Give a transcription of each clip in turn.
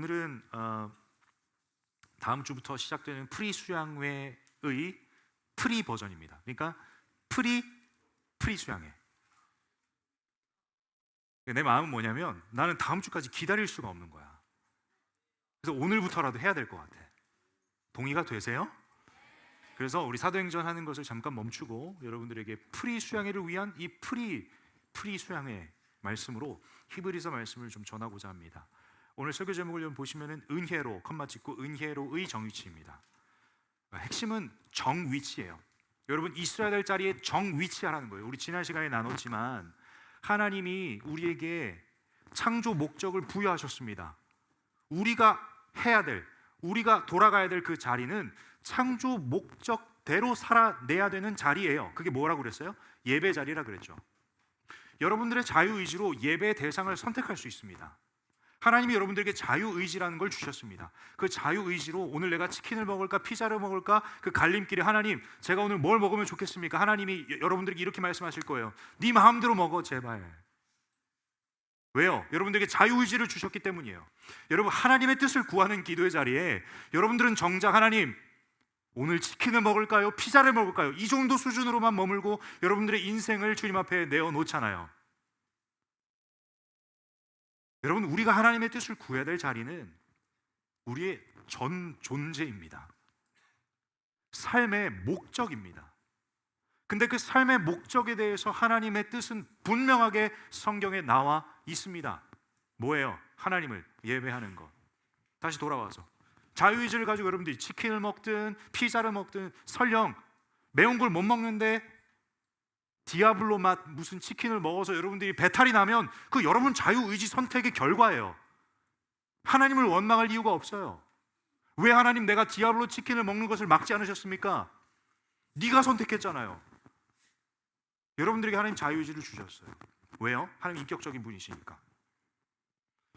오늘은 다음 주부터 시작되는 프리 수양회의 프리 버전입니다. 그러니까 프리 수양회. 내 마음은 뭐냐면 나는 다음 주까지 기다릴 수가 없는 거야. 그래서 오늘부터라도 해야 될 것 같아. 동의가 되세요? 그래서 우리 사도행전 하는 것을 잠깐 멈추고 여러분들에게 프리 수양회를 위한 이 프리 수양회 말씀으로 히브리서 말씀을 좀 전하고자 합니다. 오늘 설교 제목을 좀 보시면은 은혜로 컴마 찍고 은혜로의 정위치입니다. 핵심은 정위치예요. 여러분 있어야 될 자리에 정위치하라는 거예요. 우리 지난 시간에 나눴지만 하나님이 우리에게 창조 목적을 부여하셨습니다. 우리가 해야 될, 우리가 돌아가야 될 그 자리는 창조 목적대로 살아내야 되는 자리예요. 그게 뭐라고 그랬어요? 예배 자리라 그랬죠. 여러분들의 자유의지로 예배 대상을 선택할 수 있습니다. 하나님이 여러분들에게 자유의지라는 걸 주셨습니다. 그 자유의지로 오늘 내가 치킨을 먹을까 피자를 먹을까 그 갈림길에 하나님 제가 오늘 뭘 먹으면 좋겠습니까? 하나님이 여러분들에게 이렇게 말씀하실 거예요. 네 마음대로 먹어 제발. 왜요? 여러분들에게 자유의지를 주셨기 때문이에요. 여러분 하나님의 뜻을 구하는 기도의 자리에 여러분들은 정작 하나님 오늘 치킨을 먹을까요? 피자를 먹을까요? 이 정도 수준으로만 머물고 여러분들의 인생을 주님 앞에 내어놓잖아요. 여러분 우리가 하나님의 뜻을 구해야 될 자리는 우리의 전 존재입니다. 삶의 목적입니다. 근데 그 삶의 목적에 대해서 하나님의 뜻은 분명하게 성경에 나와 있습니다. 뭐예요? 하나님을 예배하는 것. 다시 돌아와서 자유의지를 가지고 여러분들이 치킨을 먹든 피자를 먹든 설령 매운 걸 못 먹는데 디아블로 맛 무슨 치킨을 먹어서 여러분들이 배탈이 나면 그 여러분 자유의지 선택의 결과예요. 하나님을 원망할 이유가 없어요. 왜 하나님 내가 디아블로 치킨을 먹는 것을 막지 않으셨습니까? 네가 선택했잖아요. 여러분들에게 하나님 자유의지를 주셨어요. 왜요? 하나님 인격적인 분이시니까.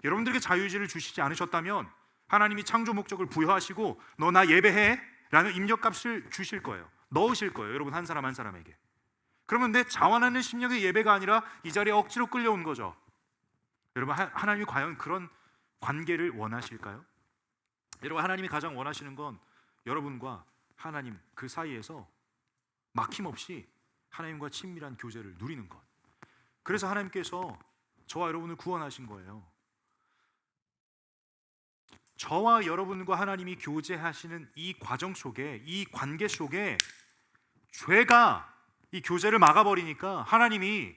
여러분들에게 자유의지를 주시지 않으셨다면 하나님이 창조 목적을 부여하시고 너 나 예배해 라는 입력값을 주실 거예요. 넣으실 거예요. 여러분 한 사람 한 사람에게. 그러면 내 자원하는 심령의 예배가 아니라 이 자리에 억지로 끌려온 거죠. 여러분 하나님이 과연 그런 관계를 원하실까요? 여러분 하나님이 가장 원하시는 건 여러분과 하나님 그 사이에서 막힘없이 하나님과 친밀한 교제를 누리는 것. 그래서 하나님께서 저와 여러분을 구원하신 거예요. 저와 여러분과 하나님이 교제하시는 이 과정 속에, 이 관계 속에 죄가 이 교제를 막아버리니까 하나님이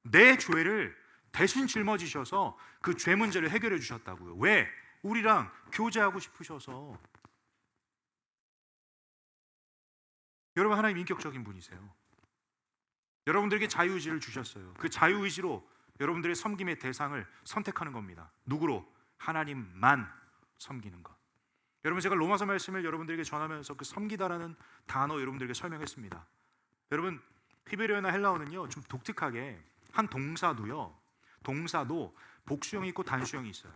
내 죄를 대신 짊어지셔서 그 죄 문제를 해결해 주셨다고요. 왜? 우리랑 교제하고 싶으셔서. 여러분 하나님 인격적인 분이세요. 여러분들에게 자유의지를 주셨어요. 그 자유의지로 여러분들의 섬김의 대상을 선택하는 겁니다. 누구로? 하나님만 섬기는 것. 여러분 제가 로마서 말씀을 여러분들에게 전하면서 그 섬기다라는 단어 여러분들에게 설명했습니다. 여러분 히브리어나 헬라어는요 좀 독특하게 한 동사도 복수형이 있고 단수형이 있어요.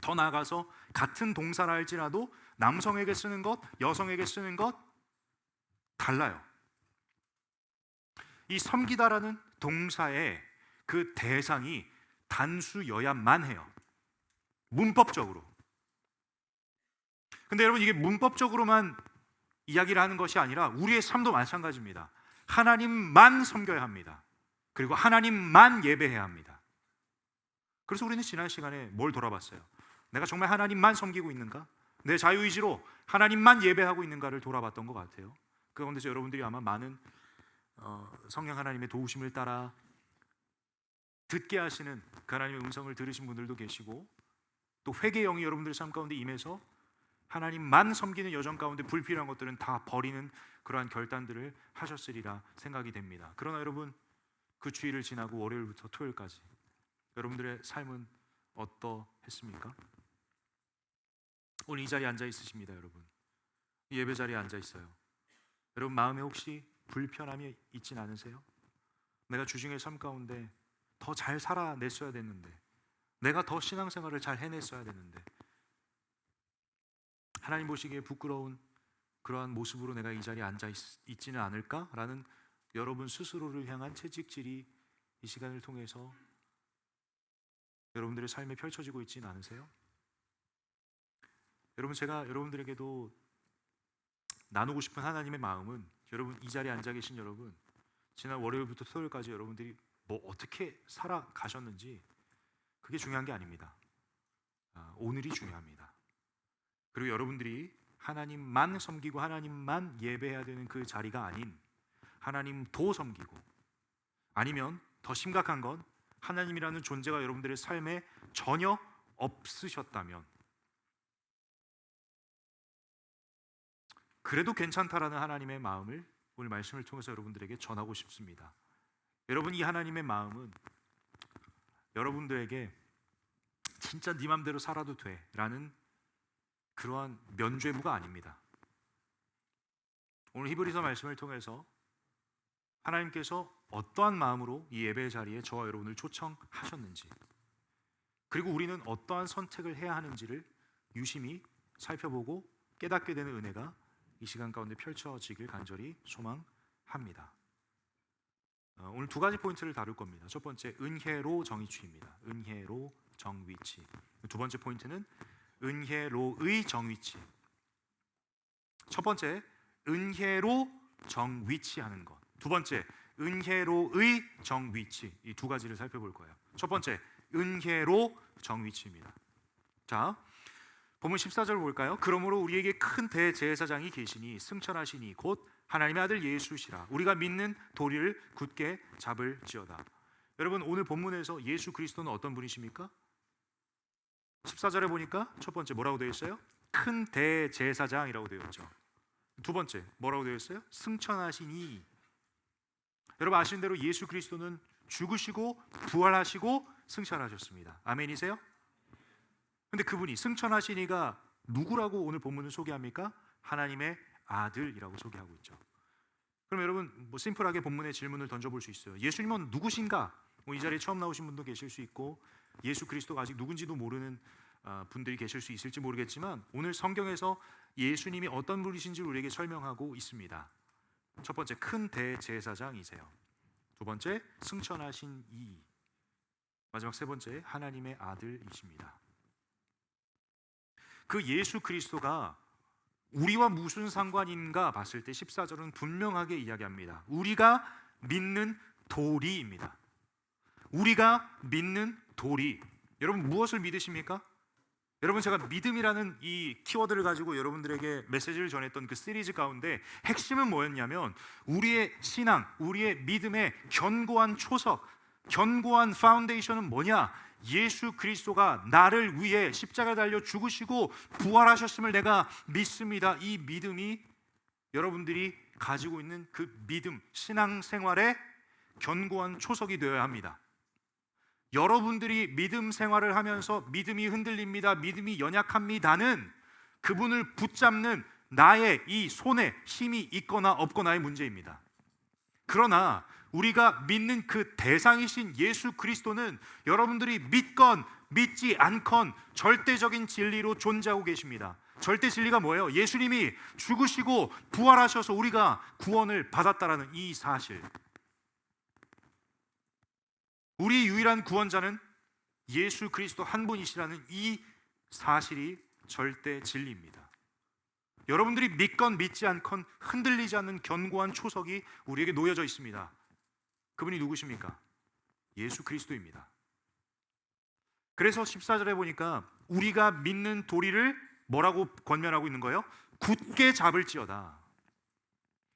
더 나아가서 같은 동사라 할지라도 남성에게 쓰는 것, 여성에게 쓰는 것 달라요. 이 섬기다라는 동사의 그 대상이 단수여야만 해요. 문법적으로. 근데 여러분 이게 문법적으로만 이야기를 하는 것이 아니라 우리의 삶도 마찬가지입니다. 하나님만 섬겨야 합니다. 그리고 하나님만 예배해야 합니다. 그래서 우리는 지난 시간에 뭘 돌아봤어요? 내가 정말 하나님만 섬기고 있는가? 내 자유의지로 하나님만 예배하고 있는가를 돌아봤던 것 같아요. 그 가운데서 여러분들이 아마 많은 성령 하나님의 도우심을 따라 듣게 하시는 그 하나님의 음성을 들으신 분들도 계시고 또 회개의 영이 여러분들의 삶 가운데 임해서 하나님만 섬기는 여정 가운데 불필요한 것들은 다 버리는 그러한 결단들을 하셨으리라 생각이 됩니다. 그러나 여러분 그 주일을 지나고 월요일부터 토요일까지 여러분들의 삶은 어떠했습니까? 오늘 이 자리에 앉아 있으십니다. 여러분 이 예배 자리에 앉아 있어요. 여러분 마음에 혹시 불편함이 있진 않으세요? 내가 주중의 삶 가운데 더 잘 살아냈어야 됐는데 내가 더 신앙생활을 잘 해냈어야 됐는데 하나님 보시기에 부끄러운 그러한 모습으로 내가 이 자리에 앉아 있지는 않을까라는 여러분 스스로를 향한 채찍질이 이 시간을 통해서 여러분들의 삶에 펼쳐지고 있지는 않으세요? 여러분, 제가 여러분들에게도 나누고 싶은 하나님의 마음은, 여러분 이 자리에 앉아 계신 여러분, 지난 월요일부터 토요일까지 여러분들이 뭐 어떻게 살아가셨는지 그게 중요한 게 아닙니다. 오늘이 중요합니다. 그리고 여러분들이 하나님만 섬기고 하나님만 예배해야 되는 그 자리가 아닌 하나님도 섬기고, 아니면 더 심각한 건 하나님이라는 존재가 여러분들의 삶에 전혀 없으셨다면 그래도 괜찮다라는 하나님의 마음을 오늘 말씀을 통해서 여러분들에게 전하고 싶습니다. 여러분, 이 하나님의 마음은 여러분들에게 진짜 네 맘대로 살아도 돼 라는 그러한 면죄부가 아닙니다. 오늘 히브리서 말씀을 통해서 하나님께서 어떠한 마음으로 이 예배 자리에 저와 여러분을 초청하셨는지, 그리고 우리는 어떠한 선택을 해야 하는지를 유심히 살펴보고 깨닫게 되는 은혜가 이 시간 가운데 펼쳐지길 간절히 소망합니다. 오늘 두 가지 포인트를 다룰 겁니다. 첫 번째, 은혜로 정의치입니다. 은혜로 정위치. 두 번째 포인트는 은혜로의 정위치. 첫 번째, 은혜로 정위치하는 것. 두 번째, 은혜로의 정위치. 이 두 가지를 살펴볼 거예요. 첫 번째, 은혜로 정위치입니다. 자, 본문 14절 볼까요? 그러므로 우리에게 큰 대제사장이 계시니 승천하시니 곧 하나님의 아들 예수시라. 우리가 믿는 도리를 굳게 잡을지어다. 여러분, 오늘 본문에서 예수 그리스도는 어떤 분이십니까? 14절에 보니까 첫 번째 뭐라고 되어 있어요? 큰 대제사장이라고 되어 있죠. 두 번째 뭐라고 되어 있어요? 승천하시니. 여러분 아시는 대로 예수 그리스도는 죽으시고 부활하시고 승천하셨습니다. 아멘이세요? 근데 그분이 승천하시니가 누구라고 오늘 본문은 소개합니까? 하나님의 아들이라고 소개하고 있죠. 그럼 여러분 심플하게 본문의 질문을 던져볼 수 있어요. 예수님은 누구신가? 이 자리에 처음 나오신 분도 계실 수 있고 예수 그리스도가 아직 누군지도 모르는 분들이 계실 수 있을지 모르겠지만 오늘 성경에서 예수님이 어떤 분이신지 우리에게 설명하고 있습니다. 첫 번째, 큰 대제사장이세요. 두 번째, 승천하신 이. 마지막 세 번째, 하나님의 아들이십니다. 그 예수 그리스도가 우리와 무슨 상관인가 봤을 때 14절은 분명하게 이야기합니다. 우리가 믿는 도리입니다. 우리가 믿는 도리. 여러분 무엇을 믿으십니까? 여러분 제가 믿음이라는 이 키워드를 가지고 여러분들에게 메시지를 전했던 그 시리즈 가운데 핵심은 뭐였냐면 우리의 신앙, 우리의 믿음의 견고한 초석, 견고한 파운데이션은 뭐냐? 예수 그리스도가 나를 위해 십자가에 달려 죽으시고 부활하셨음을 내가 믿습니다. 이 믿음이 여러분들이 가지고 있는 그 믿음, 신앙생활의 견고한 초석이 되어야 합니다. 여러분들이 믿음 생활을 하면서 믿음이 흔들립니다, 믿음이 연약합니다는 그분을 붙잡는 나의 이 손에 힘이 있거나 없거나의 문제입니다. 그러나 우리가 믿는 그 대상이신 예수 그리스도는 여러분들이 믿건 믿지 않건 절대적인 진리로 존재하고 계십니다. 절대 진리가 뭐예요? 예수님이 죽으시고 부활하셔서 우리가 구원을 받았다라는 이 사실. 우리 유일한 구원자는 예수 그리스도 한 분이시라는 이 사실이 절대 진리입니다. 여러분들이 믿건 믿지 않건 흔들리지 않는 견고한 초석이 우리에게 놓여져 있습니다. 그분이 누구십니까? 예수 그리스도입니다. 그래서 14절에 보니까 우리가 믿는 도리를 뭐라고 권면하고 있는 거예요? 굳게 잡을지어다.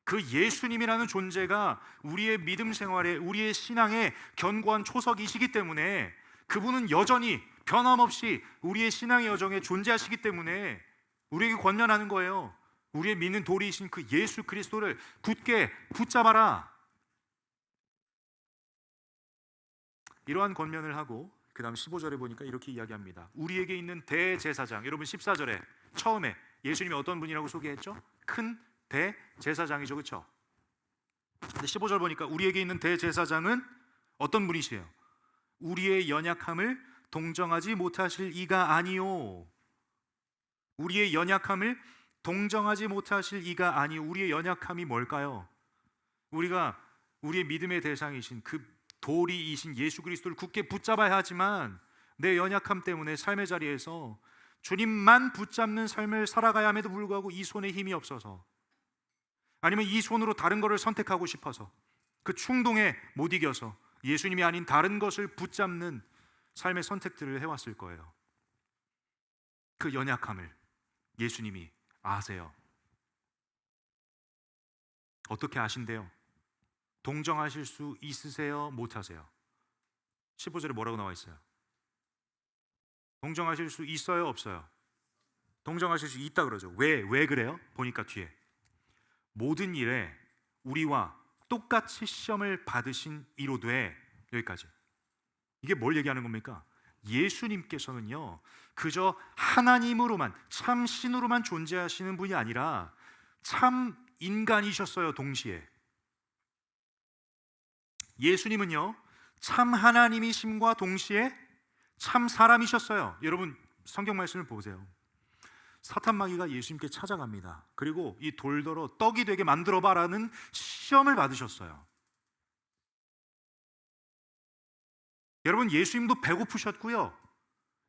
그 예수님이라는 존재가 우리의 믿음 생활에, 우리의 신앙의 견고한 초석이시기 때문에 그분은 여전히 변함없이 우리의 신앙의 여정에 존재하시기 때문에 우리에게 권면하는 거예요. 우리의 믿는 도리이신 그 예수 그리스도를 굳게 붙잡아라. 이러한 권면을 하고 그 다음 15절에 보니까 이렇게 이야기합니다. 우리에게 있는 대제사장. 여러분 14절에 처음에 예수님이 어떤 분이라고 소개했죠? 큰 대제사장이죠, 그렇죠? 근데 15절 보니까 우리에게 있는 대제사장은 어떤 분이시에요? 우리의 연약함을 동정하지 못하실 이가 아니요. 우리의 연약함을 동정하지 못하실 이가 아니요. 우리의 연약함이 뭘까요? 우리가 우리의 믿음의 대상이신 그 도리이신 예수 그리스도를 굳게 붙잡아야 하지만 내 연약함 때문에 삶의 자리에서 주님만 붙잡는 삶을 살아가야 함에도 불구하고 이 손에 힘이 없어서, 아니면 이 손으로 다른 것을 선택하고 싶어서, 그 충동에 못 이겨서 예수님이 아닌 다른 것을 붙잡는 삶의 선택들을 해왔을 거예요. 그 연약함을 예수님이 아세요. 어떻게 아신대요? 동정하실 수 있으세요? 못하세요? 15절에 뭐라고 나와 있어요? 동정하실 수 있어요? 없어요? 동정하실 수 있다 그러죠. 왜 그래요? 보니까 뒤에 모든 일에 우리와 똑같이 시험을 받으신 이로되, 여기까지. 이게 뭘 얘기하는 겁니까? 예수님께서는요, 그저 하나님으로만, 참 신으로만 존재하시는 분이 아니라 참 인간이셨어요. 동시에 예수님은요, 참 하나님이심과 동시에 참 사람이셨어요. 여러분 성경 말씀을 보세요. 사탄 마귀가 예수님께 찾아갑니다. 그리고 이 돌더러 떡이 되게 만들어봐라는 시험을 받으셨어요. 여러분, 예수님도 배고프셨고요,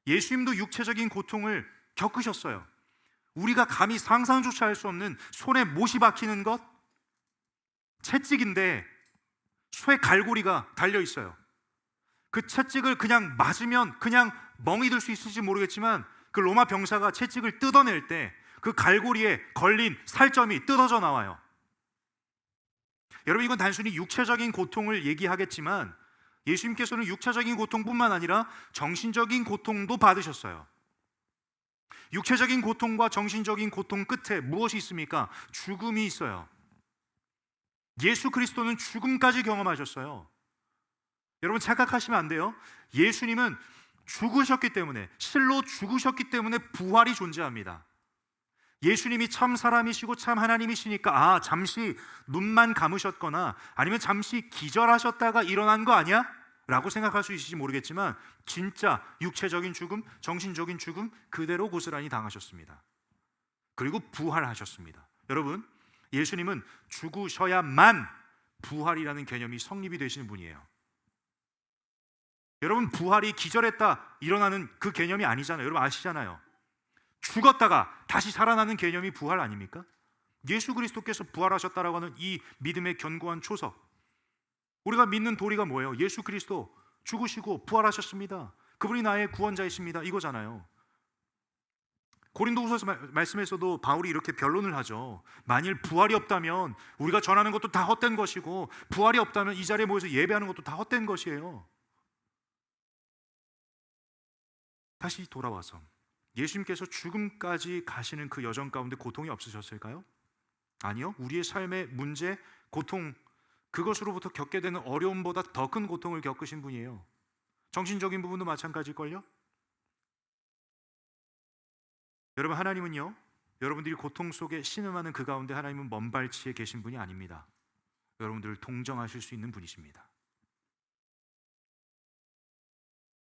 예수님도 육체적인 고통을 겪으셨어요. 우리가 감히 상상조차 할 수 없는 손에 못이 박히는 것, 채찍인데 쇠 갈고리가 달려 있어요. 그 채찍을 그냥 맞으면 그냥 멍이 들 수 있을지 모르겠지만, 그 로마 병사가 채찍을 뜯어낼 때 그 갈고리에 걸린 살점이 뜯어져 나와요. 여러분, 이건 단순히 육체적인 고통을 얘기하겠지만 예수님께서는 육체적인 고통뿐만 아니라 정신적인 고통도 받으셨어요. 육체적인 고통과 정신적인 고통 끝에 무엇이 있습니까? 죽음이 있어요. 예수 그리스도는 죽음까지 경험하셨어요. 여러분 착각하시면 안 돼요. 예수님은 죽으셨기 때문에, 실로 죽으셨기 때문에 부활이 존재합니다. 예수님이 참 사람이시고 참 하나님이시니까 잠시 눈만 감으셨거나 아니면 잠시 기절하셨다가 일어난 거 아니야? 라고 생각할 수 있을지 모르겠지만 진짜 육체적인 죽음, 정신적인 죽음 그대로 고스란히 당하셨습니다. 그리고 부활하셨습니다. 여러분, 예수님은 죽으셔야만 부활이라는 개념이 성립이 되시는 분이에요. 여러분, 부활이 기절했다 일어나는 그 개념이 아니잖아요. 여러분 아시잖아요. 죽었다가 다시 살아나는 개념이 부활 아닙니까? 예수 그리스도께서 부활하셨다라고 하는 이 믿음의 견고한 초석, 우리가 믿는 도리가 뭐예요? 예수 그리스도 죽으시고 부활하셨습니다. 그분이 나의 구원자이십니다. 이거잖아요. 고린도후서 말씀에서도 바울이 이렇게 변론을 하죠. 만일 부활이 없다면 우리가 전하는 것도 다 헛된 것이고, 부활이 없다면 이 자리에 모여서 예배하는 것도 다 헛된 것이에요. 다시 돌아와서 예수님께서 죽음까지 가시는 그 여정 가운데 고통이 없으셨을까요? 아니요. 우리의 삶의 문제, 고통, 그것으로부터 겪게 되는 어려움보다 더 큰 고통을 겪으신 분이에요. 정신적인 부분도 마찬가지일걸요? 여러분, 하나님은요, 여러분들이 고통 속에 신음하는 그 가운데 하나님은 먼발치에 계신 분이 아닙니다. 여러분들을 동정하실 수 있는 분이십니다.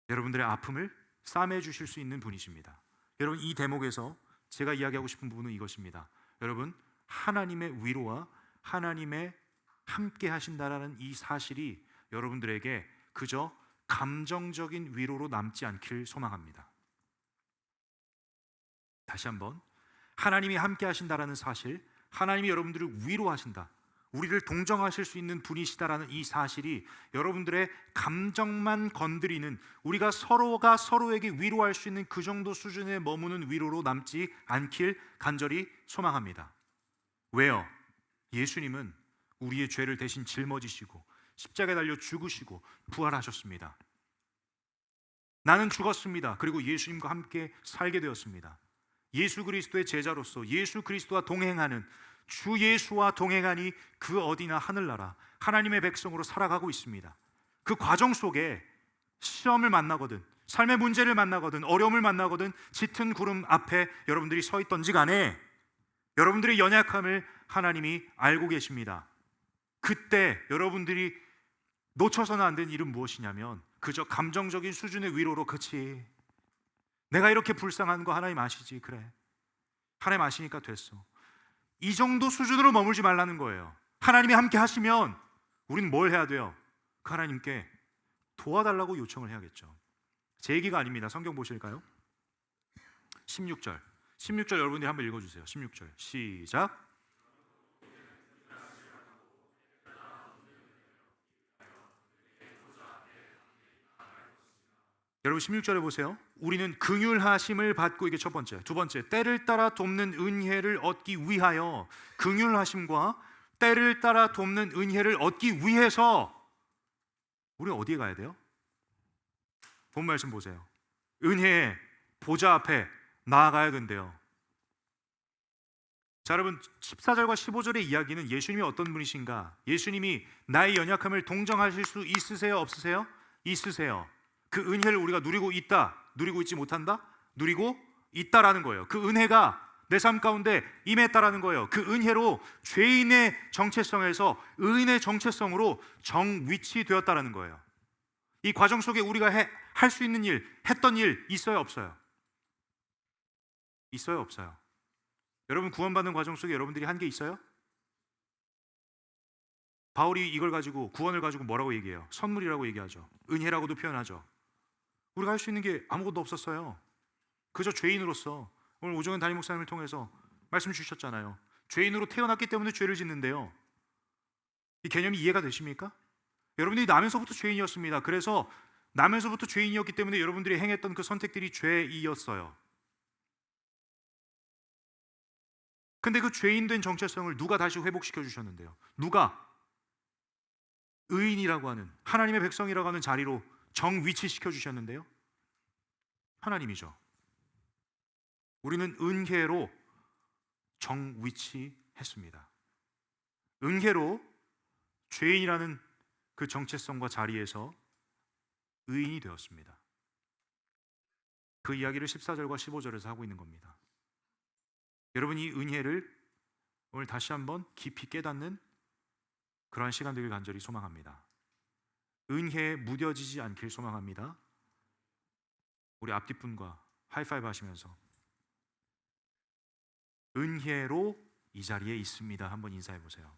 여러분들의 아픔을 싸매 주실 수 있는 분이십니다. 여러분, 이 대목에서 제가 이야기하고 싶은 부분은 이것입니다. 여러분, 하나님의 위로와 하나님의 함께 하신다라는 이 사실이 여러분들에게 그저 감정적인 위로로 남지 않길 소망합니다. 다시 한번, 하나님이 함께 하신다라는 사실, 하나님이 여러분들을 위로하신다, 우리를 동정하실 수 있는 분이시다라는 이 사실이 여러분들의 감정만 건드리는, 우리가 서로가 서로에게 위로할 수 있는 그 정도 수준에 머무는 위로로 남지 않길 간절히 소망합니다. 왜요? 예수님은 우리의 죄를 대신 짊어지시고 십자가에 달려 죽으시고 부활하셨습니다. 나는 죽었습니다. 그리고 예수님과 함께 살게 되었습니다. 예수 그리스도의 제자로서 예수 그리스도와 동행하는, 주 예수와 동행하니 그 어디나 하늘나라 하나님의 백성으로 살아가고 있습니다. 그 과정 속에 시험을 만나거든, 삶의 문제를 만나거든, 어려움을 만나거든, 짙은 구름 앞에 여러분들이 서 있던지 간에 여러분들의 연약함을 하나님이 알고 계십니다. 그때 여러분들이 놓쳐서는 안 되는 일은 무엇이냐면 그저 감정적인 수준의 위로로, 그치, 내가 이렇게 불쌍한 거 하나님 아시지, 그래, 하나님 아시니까 됐어, 이 정도 수준으로 머물지 말라는 거예요. 하나님이 함께 하시면 우리는 뭘 해야 돼요? 그 하나님께 도와달라고 요청을 해야겠죠. 제 얘기가 아닙니다. 성경 보실까요? 16절. 16절 여러분들이 한번 읽어주세요. 16절 시작. 여러분 16절에 보세요. 우리는 긍휼하심을 받고, 이게 첫 번째. 두 번째, 때를 따라 돕는 은혜를 얻기 위하여. 긍휼하심과 때를 따라 돕는 은혜를 얻기 위해서 우리 어디에 가야 돼요? 본 말씀 보세요. 은혜의 보좌 앞에 나아가야 된대요. 자, 여러분 14절과 15절의 이야기는 예수님이 어떤 분이신가? 예수님이 나의 연약함을 동정하실 수 있으세요? 없으세요? 있으세요. 그 은혜를 우리가 누리고 있다, 누리고 있지 못한다? 누리고 있다라는 거예요. 그 은혜가 내 삶 가운데 임했다라는 거예요. 그 은혜로 죄인의 정체성에서 의인의 정체성으로 정위치되었다라는 거예요. 이 과정 속에 우리가 할 수 있는 일, 했던 일 있어요, 없어요? 있어요, 없어요? 여러분 구원받는 과정 속에 여러분들이 한 게 있어요? 바울이 이걸 가지고, 구원을 가지고 뭐라고 얘기해요? 선물이라고 얘기하죠. 은혜라고도 표현하죠. 우리가 할 수 있는 게 아무것도 없었어요. 그저 죄인으로서, 오늘 오정현 담임 목사님을 통해서 말씀 주셨잖아요. 죄인으로 태어났기 때문에 죄를 짓는데요. 이 개념이 이해가 되십니까? 여러분들이 나면서부터 죄인이었습니다. 그래서 나면서부터 죄인이었기 때문에 여러분들이 행했던 그 선택들이 죄이었어요. 근데 그 죄인된 정체성을 누가 다시 회복시켜 주셨는데요? 누가? 의인이라고 하는, 하나님의 백성이라고 하는 자리로 정위치시켜 주셨는데요? 하나님이죠. 우리는 은혜로 정위치했습니다. 은혜로 죄인이라는 그 정체성과 자리에서 의인이 되었습니다. 그 이야기를 14절과 15절에서 하고 있는 겁니다. 여러분, 이 은혜를 오늘 다시 한번 깊이 깨닫는 그러한 시간 되길 간절히 소망합니다. 은혜에 무뎌지지 않길 소망합니다. 우리 앞뒷분과 하이파이브 하시면서 은혜로 이 자리에 있습니다. 한번 인사해 보세요.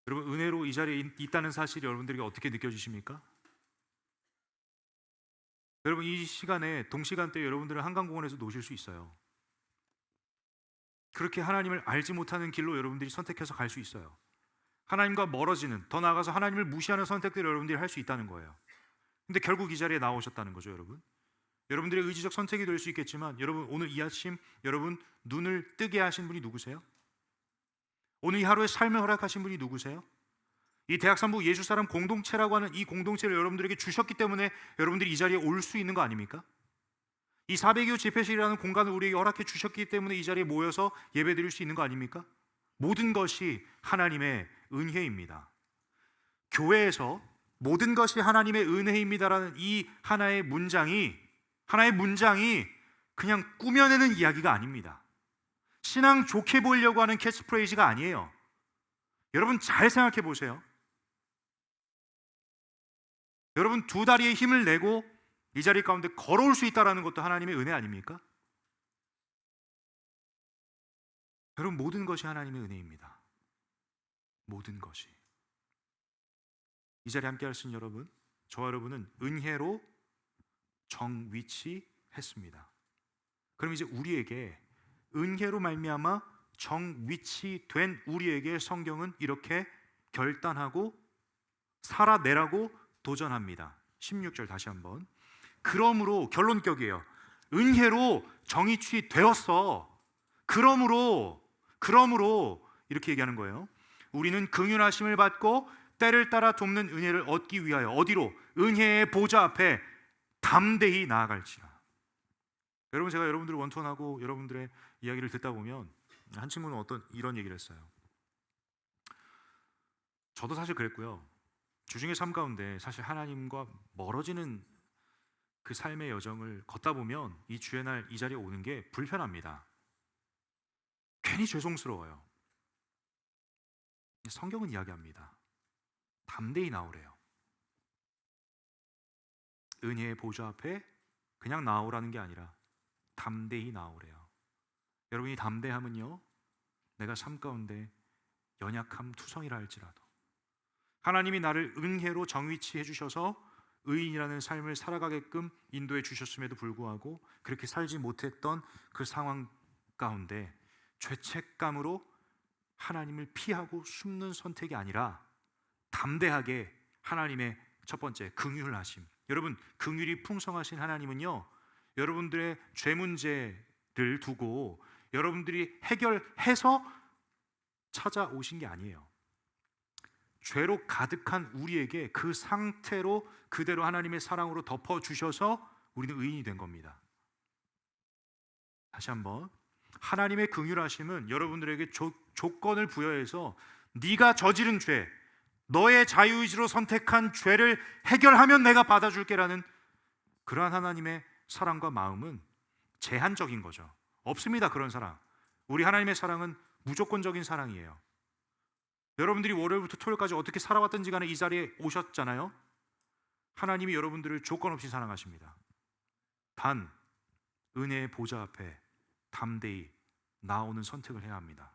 여러분, 은혜로 이 자리에 있다는 사실이 여러분들에게 어떻게 느껴지십니까? 여러분, 이 시간에, 동시간대에 여러분들은 한강공원에서 노실 수 있어요. 그렇게 하나님을 알지 못하는 길로 여러분들이 선택해서 갈 수 있어요. 하나님과 멀어지는, 더 나아가서 하나님을 무시하는 선택들을 여러분들이 할 수 있다는 거예요. 근데 결국 이 자리에 나오셨다는 거죠, 여러분. 여러분들의 의지적 선택이 될 수 있겠지만, 여러분 오늘 이 아침 여러분 눈을 뜨게 하신 분이 누구세요? 오늘 이 하루의 삶을 허락하신 분이 누구세요? 이 대학산부 예수사람 공동체라고 하는 이 공동체를 여러분들에게 주셨기 때문에 여러분들이 이 자리에 올 수 있는 거 아닙니까? 이 400여 집회실이라는 공간을 우리에게 허락해 주셨기 때문에 이 자리에 모여서 예배 드릴 수 있는 거 아닙니까? 모든 것이 하나님의 은혜입니다. 교회에서 모든 것이 하나님의 은혜입니다라는 이 하나의 문장이 그냥 꾸며내는 이야기가 아닙니다. 신앙 좋게 보이려고 하는 캐치프레이즈가 아니에요. 여러분 잘 생각해 보세요. 여러분 두 다리에 힘을 내고 이 자리 가운데 걸어올 수 있다는 것도 하나님의 은혜 아닙니까? 여러분 모든 것이 하나님의 은혜입니다. 모든 것이. 이 자리에 함께 할 수 있는 여러분, 저와 여러분은 은혜로 정위치했습니다. 그럼 이제 우리에게 은혜로 말미암아 정위치된 우리에게 성경은 이렇게 결단하고 살아내라고 도전합니다. 16절 다시 한번. 그러므로, 결론격이에요. 은혜로 정위치 되었어. 그러므로 이렇게 얘기하는 거예요. 우리는 긍휼하심을 받고 때를 따라 돕는 은혜를 얻기 위하여 어디로? 은혜의 보좌 앞에 담대히 나아갈지라. 여러분, 제가 여러분들을 원통하고 여러분들의 이야기를 듣다 보면 한 친구는 이런 얘기를 했어요. 저도 사실 그랬고요. 주중의 삶 가운데 사실 하나님과 멀어지는 그 삶의 여정을 걷다 보면 이 주의 날 이 자리에 오는 게 불편합니다. 괜히 죄송스러워요. 성경은 이야기합니다. 담대히 나오래요. 은혜의 보좌 앞에 그냥 나오라는 게 아니라 담대히 나오래요. 여러분이 담대함은요, 내가 삶 가운데 연약함 투성이라 할지라도, 하나님이 나를 은혜로 정위치해 주셔서 의인이라는 삶을 살아가게끔 인도해 주셨음에도 불구하고 그렇게 살지 못했던 그 상황 가운데 죄책감으로 하나님을 피하고 숨는 선택이 아니라 담대하게 하나님의 첫 번째 긍휼하심. 여러분, 긍휼이 풍성하신 하나님은요, 여러분들의 죄 문제를 두고 여러분들이 해결해서 찾아오신 게 아니에요. 죄로 가득한 우리에게 그 상태로 그대로 하나님의 사랑으로 덮어주셔서 우리는 의인이 된 겁니다. 다시 한번, 하나님의 긍휼하심은 여러분들에게 조건을 부여해서 네가 저지른 죄, 너의 자유의지로 선택한 죄를 해결하면 내가 받아줄게라는 그러한 하나님의 사랑과 마음은 제한적인 거죠. 없습니다, 그런 사랑. 우리 하나님의 사랑은 무조건적인 사랑이에요. 여러분들이 월요일부터 토요일까지 어떻게 살아왔든지 간에 이 자리에 오셨잖아요. 하나님이 여러분들을 조건 없이 사랑하십니다. 단, 은혜의 보좌 앞에 담대히 나오는 선택을 해야 합니다.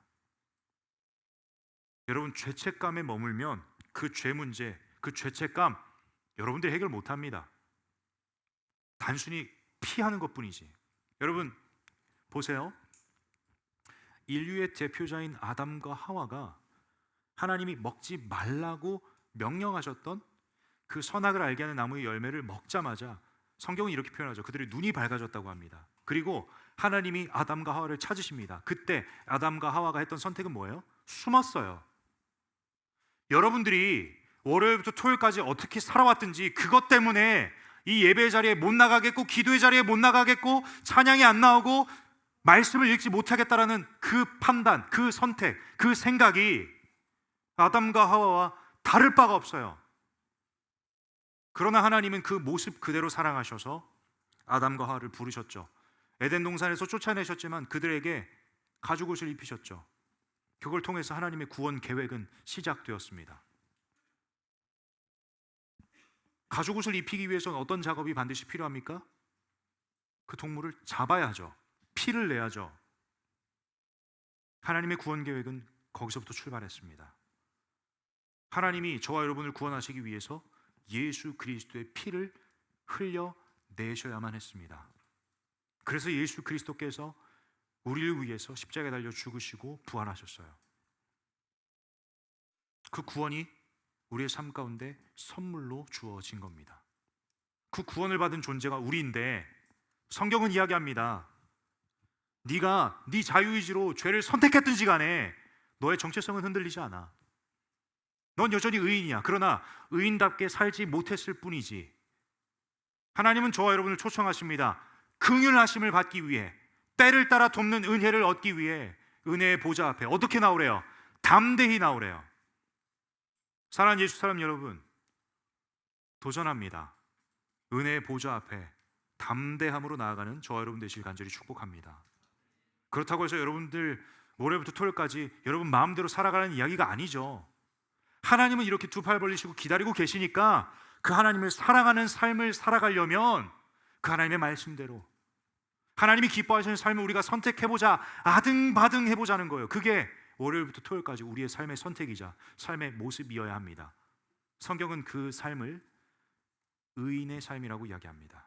여러분, 죄책감에 머물면 그 죄 문제, 그 죄책감 여러분들이 해결 못합니다. 단순히 피하는 것뿐이지. 여러분 보세요. 인류의 대표자인 아담과 하와가 하나님이 먹지 말라고 명령하셨던 그 선악을 알게 하는 나무의 열매를 먹자마자 성경은 이렇게 표현하죠. 그들의 눈이 밝아졌다고 합니다. 그리고 하나님이 아담과 하와를 찾으십니다. 그때 아담과 하와가 했던 선택은 뭐예요? 숨었어요. 여러분들이 월요일부터 토요일까지 어떻게 살아왔든지 그것 때문에 이 예배 자리에 못 나가겠고 기도의 자리에 못 나가겠고 찬양이 안 나오고 말씀을 읽지 못하겠다라는 그 판단, 그 선택, 그 생각이 아담과 하와와 다를 바가 없어요. 그러나 하나님은 그 모습 그대로 사랑하셔서 아담과 하와를 부르셨죠. 에덴 동산에서 쫓아내셨지만 그들에게 가죽옷을 입히셨죠. 그걸 통해서 하나님의 구원 계획은 시작되었습니다. 가죽옷을 입히기 위해서는 어떤 작업이 반드시 필요합니까? 그 동물을 잡아야 하죠. 피를 내야죠. 하나님의 구원 계획은 거기서부터 출발했습니다. 하나님이 저와 여러분을 구원하시기 위해서 예수 그리스도의 피를 흘려내셔야만 했습니다. 그래서 예수 그리스도께서 우리를 위해서 십자가에 달려 죽으시고 부활하셨어요. 그 구원이 우리의 삶 가운데 선물로 주어진 겁니다. 그 구원을 받은 존재가 우리인데 성경은 이야기합니다. 네가 네 자유의지로 죄를 선택했든지 간에 너의 정체성은 흔들리지 않아. 넌 여전히 의인이야. 그러나 의인답게 살지 못했을 뿐이지. 하나님은 저와 여러분을 초청하십니다. 긍휼하심을 받기 위해, 때를 따라 돕는 은혜를 얻기 위해 은혜의 보좌 앞에 어떻게 나오래요? 담대히 나오래요. 사랑하는 예수 사람 여러분, 도전합니다. 은혜의 보좌 앞에 담대함으로 나아가는 저와 여러분 되시길 간절히 축복합니다. 그렇다고 해서 여러분들 월요일부터 토요일까지 여러분 마음대로 살아가는 이야기가 아니죠. 하나님은 이렇게 두 팔 벌리시고 기다리고 계시니까 그 하나님을 사랑하는 삶을 살아가려면 그 하나님의 말씀대로 하나님이 기뻐하시는 삶을 우리가 선택해보자, 아등바등 해보자는 거예요. 그게 월요일부터 토요일까지 우리의 삶의 선택이자 삶의 모습이어야 합니다. 성경은 그 삶을 의인의 삶이라고 이야기합니다.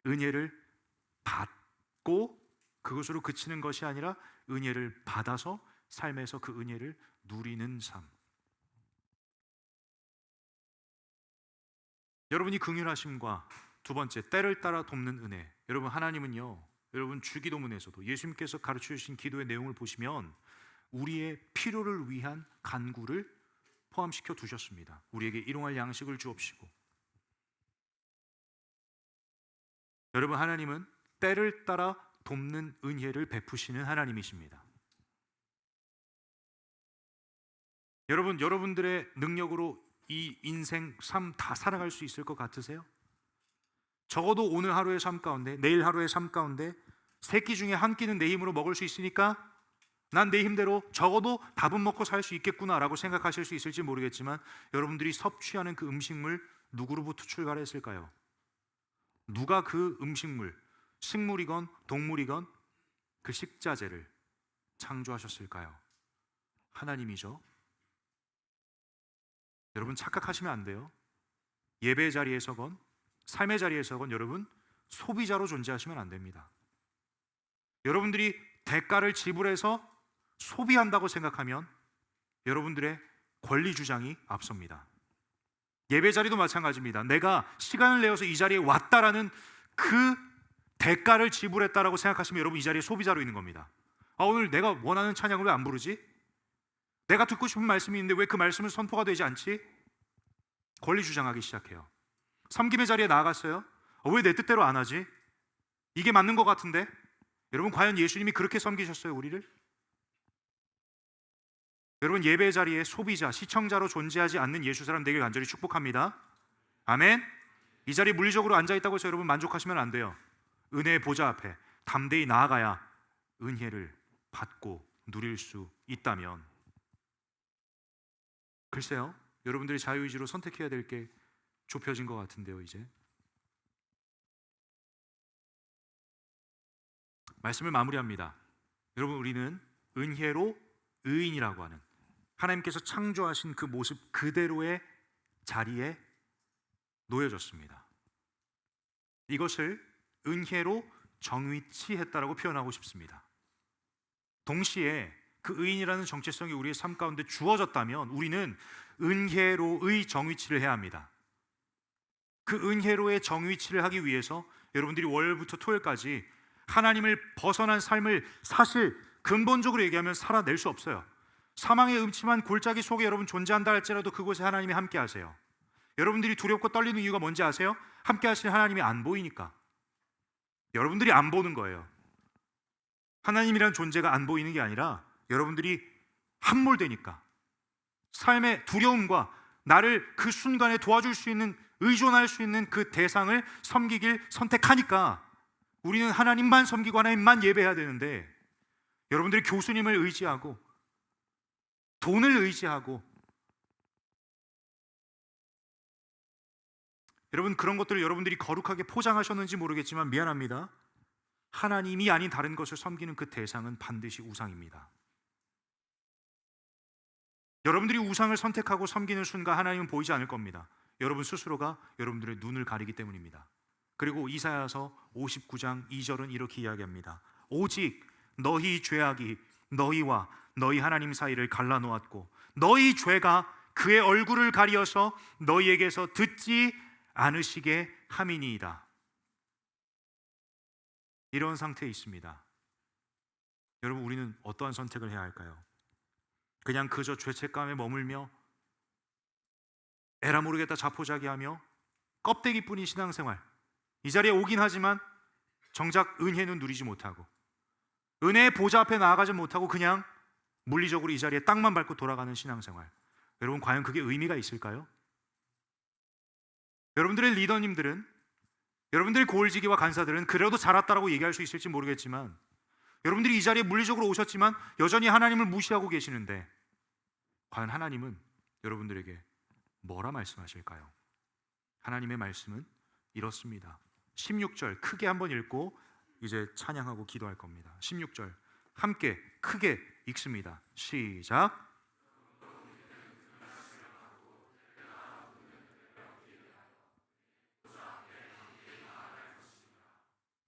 은혜를 받고 그것으로 그치는 것이 아니라 은혜를 받아서 삶에서 그 은혜를 누리는 삶. 여러분이 긍휼하심과 두 번째, 때를 따라 돕는 은혜. 여러분, 하나님은요, 여러분 주기도문에서도 예수님께서 가르쳐 주신 기도의 내용을 보시면 우리의 필요를 위한 간구를 포함시켜 두셨습니다. 우리에게 일용할 양식을 주옵시고. 여러분, 하나님은 때를 따라 돕는 은혜를 베푸시는 하나님이십니다. 여러분, 여러분들의 능력으로 이 인생 삶 다 살아갈 수 있을 것 같으세요? 적어도 오늘 하루의 삶 가운데, 내일 하루의 삶 가운데 세 끼 중에 한 끼는 내 힘으로 먹을 수 있으니까 난 내 힘대로 적어도 밥은 먹고 살 수 있겠구나라고 생각하실 수 있을지 모르겠지만 여러분들이 섭취하는 그 음식물 누구로부터 출발했을까요? 누가 그 음식물, 식물이건 동물이건 그 식자재를 창조하셨을까요? 하나님이죠. 여러분 착각하시면 안 돼요. 예배 자리에서건 삶의 자리에서건 여러분 소비자로 존재하시면 안 됩니다. 여러분들이 대가를 지불해서 소비한다고 생각하면 여러분들의 권리 주장이 앞섭니다. 예배 자리도 마찬가지입니다. 내가 시간을 내어서 이 자리에 왔다라는 그 대가를 지불했다라고 생각하시면 여러분 이 자리에 소비자로 있는 겁니다. 오늘 내가 원하는 찬양을 왜 안 부르지? 내가 듣고 싶은 말씀이 있는데 왜 그 말씀은 선포가 되지 않지? 권리 주장하기 시작해요. 섬김의 자리에 나아갔어요. 왜 내 뜻대로 안 하지? 이게 맞는 것 같은데? 여러분 과연 예수님이 그렇게 섬기셨어요 우리를? 여러분 예배 자리에 소비자, 시청자로 존재하지 않는 예수 사람 되길 간절히 축복합니다. 아멘. 이 자리에 물리적으로 앉아있다고 해서 여러분 만족하시면 안 돼요. 은혜의 보좌 앞에 담대히 나아가야 은혜를 받고 누릴 수 있다면, 글쎄요 여러분들이 자유의지로 선택해야 될 게 좁혀진 것 같은데요. 이제 말씀을 마무리합니다. 여러분 우리는 은혜로 의인이라고 하는 하나님께서 창조하신 그 모습 그대로의 자리에 놓여졌습니다. 이것을 은혜로 정위치했다라고 표현하고 싶습니다. 동시에 그 의인이라는 정체성이 우리의 삶 가운데 주어졌다면 우리는 은혜로의 정위치를 해야 합니다. 그 은혜로의 정위치를 하기 위해서 여러분들이 월요일부터 토요일까지 하나님을 벗어난 삶을 사실 근본적으로 얘기하면 살아낼 수 없어요. 사망의 음침한 골짜기 속에 여러분 존재한다 할지라도 그곳에 하나님이 함께 하세요. 여러분들이 두렵고 떨리는 이유가 뭔지 아세요? 함께 하시는 하나님이 안 보이니까. 여러분들이 안 보는 거예요. 하나님이란 존재가 안 보이는 게 아니라 여러분들이 함몰되니까. 삶의 두려움과 나를 그 순간에 도와줄 수 있는, 의존할 수 있는 그 대상을 섬기길 선택하니까 우리는 하나님만 섬기고 하나님만 예배해야 되는데, 여러분들이 교수님을 의지하고 돈을 의지하고 여러분 그런 것들을 여러분들이 거룩하게 포장하셨는지 모르겠지만 미안합니다. 하나님이 아닌 다른 것을 섬기는 그 대상은 반드시 우상입니다. 여러분들이 우상을 선택하고 섬기는 순간 하나님은 보이지 않을 겁니다. 여러분 스스로가 여러분들의 눈을 가리기 때문입니다. 그리고 이사야서 59장 2절은 이렇게 이야기합니다. 오직 너희 죄악이 너희와 너희 하나님 사이를 갈라놓았고 너희 죄가 그의 얼굴을 가리어서 너희에게서 듣지 않으시게 함이니이다. 이런 상태에 있습니다. 여러분 우리는 어떠한 선택을 해야 할까요? 그냥 그저 죄책감에 머물며 에라 모르겠다 자포자기하며 껍데기뿐인 신앙생활, 이 자리에 오긴 하지만 정작 은혜는 누리지 못하고 은혜의 보좌 앞에 나아가지 못하고 그냥 물리적으로 이 자리에 땅만 밟고 돌아가는 신앙생활, 여러분 과연 그게 의미가 있을까요? 여러분들의 리더님들은, 여러분들의 고을지기와 간사들은 그래도 잘했다라고 얘기할 수 있을지 모르겠지만 여러분들이 이 자리에 물리적으로 오셨지만 여전히 하나님을 무시하고 계시는데 과연 하나님은 여러분들에게 뭐라 말씀하실까요? 하나님의 말씀은 이렇습니다. 16절 크게 한번 읽고 이제 찬양하고 기도할 겁니다. 16절 함께 크게 읽습니다. 시작.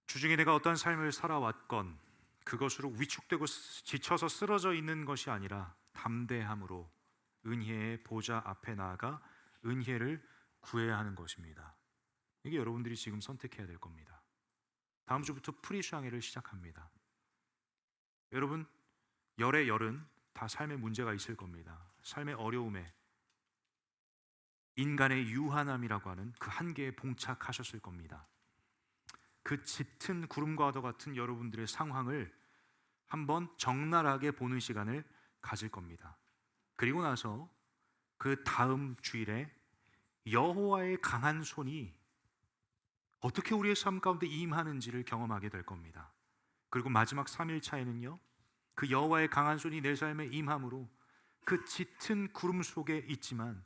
주중에 내가 어떤 삶을 살아왔건 그것으로 위축되고 지쳐서 쓰러져 있는 것이 아니라 담대함으로 은혜의 보좌 앞에 나아가 은혜를 구해야 하는 것입니다. 이게 여러분들이 지금 선택해야 될 겁니다. 다음 주부터 프리슈앙회를 시작합니다. 여러분 열의 열은 다 삶의 문제가 있을 겁니다. 삶의 어려움에 인간의 유한함이라고 하는 그 한계에 봉착하셨을 겁니다. 그 짙은 구름과도 같은 여러분들의 상황을 한번 적나라하게 보는 시간을 가질 겁니다. 그리고 나서 그 다음 주일에 여호와의 강한 손이 어떻게 우리의 삶 가운데 임하는지를 경험하게 될 겁니다. 그리고 마지막 3일차에는요 그 여호와의 강한 손이 내 삶에 임함으로 그 짙은 구름 속에 있지만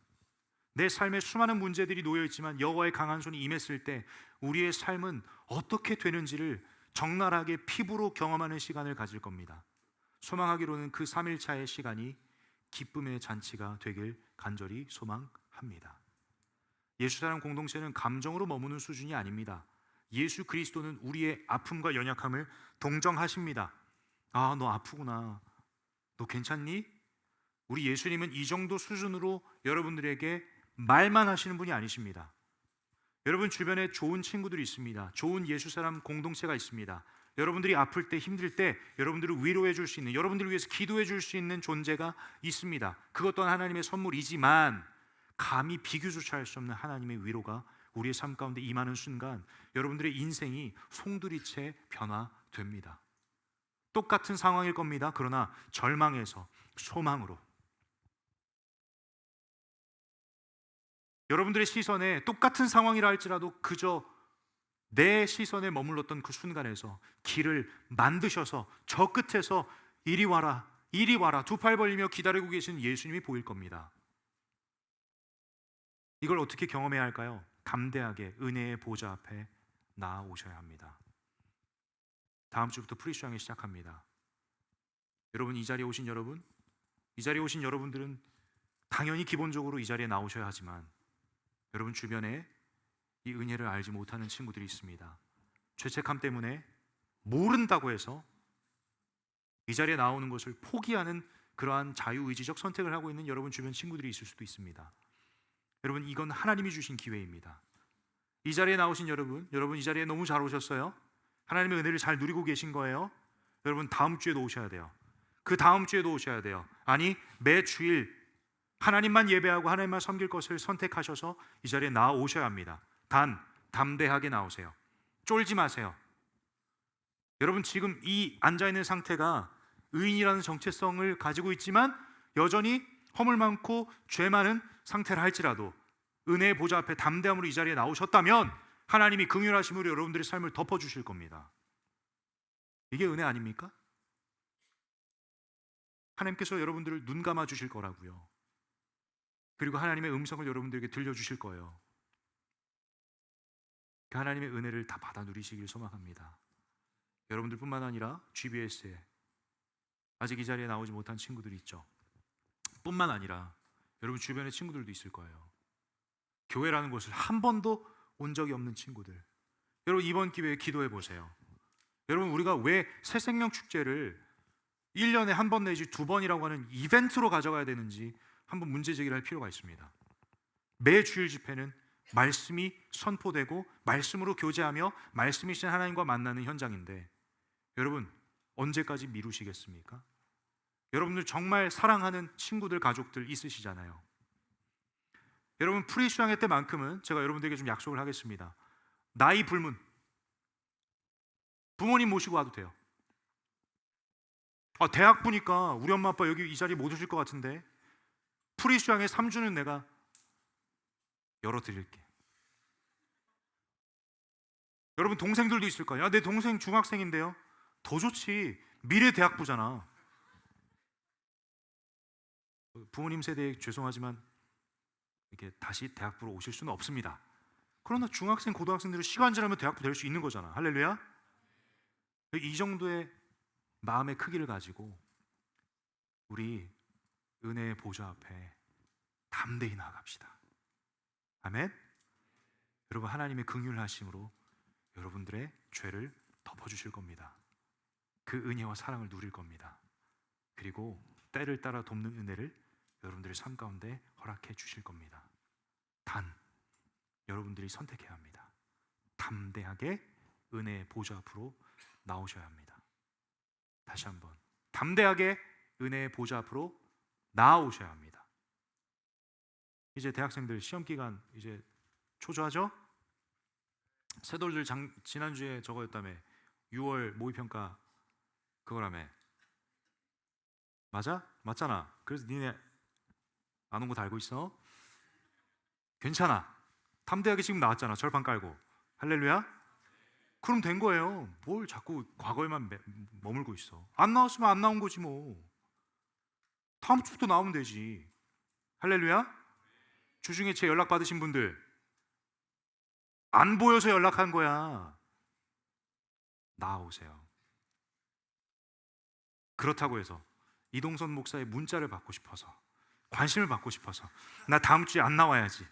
내 삶에 수많은 문제들이 놓여있지만 여호와의 강한 손이 임했을 때 우리의 삶은 어떻게 되는지를 적나라하게 피부로 경험하는 시간을 가질 겁니다. 소망하기로는 그 3일차의 시간이 기쁨의 잔치가 되길 간절히 소망합니다. 합니다. 예수사람 공동체는 감정으로 머무는 수준이 아닙니다. 예수 그리스도는 우리의 아픔과 연약함을 동정하십니다. 아, 너 아프구나. 너 괜찮니? 우리 예수님은 이 정도 수준으로 여러분들에게 말만 하시는 분이 아니십니다. 여러분 주변에 좋은 친구들이 있습니다. 좋은 예수사람 공동체가 있습니다. 여러분들이 아플 때, 힘들 때 여러분들을 위로해 줄 수 있는, 여러분들을 위해서 기도해 줄 수 있는 존재가 있습니다. 그것 또한 하나님의 선물이지만 감히 비교조차 할 수 없는 하나님의 위로가 우리의 삶 가운데 임하는 순간 여러분들의 인생이 송두리째 변화됩니다. 똑같은 상황일 겁니다. 그러나 절망에서 소망으로, 여러분들의 시선에 똑같은 상황이라 할지라도 그저 내 시선에 머물렀던 그 순간에서 길을 만드셔서 저 끝에서 이리 와라, 이리 와라 두 팔 벌리며 기다리고 계신 예수님이 보일 겁니다. 이걸 어떻게 경험해야 할까요? 담대하게 은혜의 보좌 앞에 나아오셔야 합니다. 다음 주부터 프리슈앙이 시작합니다. 여러분, 이 자리에 오신 여러분, 이 자리에 오신 여러분들은 당연히 기본적으로 이 자리에 나오셔야 하지만 여러분 주변에 이 은혜를 알지 못하는 친구들이 있습니다. 죄책감 때문에 모른다고 해서 이 자리에 나오는 것을 포기하는 그러한 자유의지적 선택을 하고 있는 여러분 주변 친구들이 있을 수도 있습니다. 여러분, 이건 하나님이 주신 기회입니다. 이 자리에 나오신 여러분 이 자리에 너무 잘 오셨어요. 하나님의 은혜를 잘 누리고 계신 거예요. 여러분, 다음 주에도 오셔야 돼요. 그 다음 주에도 오셔야 돼요. 아니, 매 주일 하나님만 예배하고 하나님만 섬길 것을 선택하셔서 이 자리에 나오셔야 합니다. 단, 담대하게 나오세요. 쫄지 마세요. 여러분, 지금 이 앉아있는 상태가 의인이라는 정체성을 가지고 있지만 여전히 허물 많고 죄 많은 상태라 할지라도 은혜의 보좌 앞에 담대함으로 이 자리에 나오셨다면 하나님이 긍휼하심으로 여러분들의 삶을 덮어주실 겁니다. 이게 은혜 아닙니까? 하나님께서 여러분들을 눈 감아 주실 거라고요. 그리고 하나님의 음성을 여러분들에게 들려주실 거예요. 그 하나님의 은혜를 다 받아 누리시길 소망합니다. 여러분들뿐만 아니라 GBS에 아직 이 자리에 나오지 못한 친구들이 있죠. 뿐만 아니라 여러분 주변의 친구들도 있을 거예요. 교회라는 곳을 한 번도 온 적이 없는 친구들, 여러분 이번 기회에 기도해 보세요. 여러분, 우리가 왜 새생명 축제를 1년에 한 번 내지 2번이라고 하는 이벤트로 가져가야 되는지 한번 문제 제기를 할 필요가 있습니다. 매 주일 집회는 말씀이 선포되고 말씀으로 교제하며 말씀이신 하나님과 만나는 현장인데 여러분, 언제까지 미루시겠습니까? 여러분들 정말 사랑하는 친구들, 가족들 있으시잖아요. 여러분, 프리수양회 때만큼은 제가 여러분들에게 좀 약속을 하겠습니다. 나이 불문, 부모님 모시고 와도 돼요. 대학 보니까 우리 엄마 아빠 여기 이 자리에 못 오실 것 같은데 프리수양회 3주는 내가 열어드릴게. 여러분, 동생들도 있을 거예요. 내 동생 중학생인데요. 더 좋지, 미래 대학부잖아. 부모님 세대에 죄송하지만 이렇게 다시 대학부로 오실 수는 없습니다. 그러나 중학생, 고등학생들은 시간 지나면 대학부 될 수 있는 거잖아. 할렐루야. 이 정도의 마음의 크기를 가지고 우리 은혜의 보좌 앞에 담대히 나아갑시다. 아멘. 여러분, 하나님의 긍휼하심으로 여러분들의 죄를 덮어주실 겁니다. 그 은혜와 사랑을 누릴 겁니다. 그리고 때를 따라 돕는 은혜를 여러분들의 삶 가운데 허락해 주실 겁니다. 단, 여러분들이 선택해야 합니다. 담대하게 은혜의 보좌 앞으로 나오셔야 합니다. 다시 한번, 담대하게 은혜의 보좌 앞으로 나오셔야 합니다. 이제 대학생들 시험 기간 이제 초조하죠? 새돌들 지난주에 저거였다며, 6월 모의평가 그거라며. 맞아? 맞잖아. 그래서 니네 안 온 거 다 알고 있어? 괜찮아. 담대하게 지금 나왔잖아. 절판 깔고. 할렐루야. 그럼 된 거예요. 뭘 자꾸 과거에만 머물고 있어. 안 나왔으면 안 나온 거지 뭐. 다음 주부터 나오면 되지. 할렐루야. 주중에 제 연락 받으신 분들, 안 보여서 연락한 거야. 나오세요. 그렇다고 해서 이동선 목사의 문자를 받고 싶어서 관심을 받고 싶어서. 나 다음 주에 안 나와야지.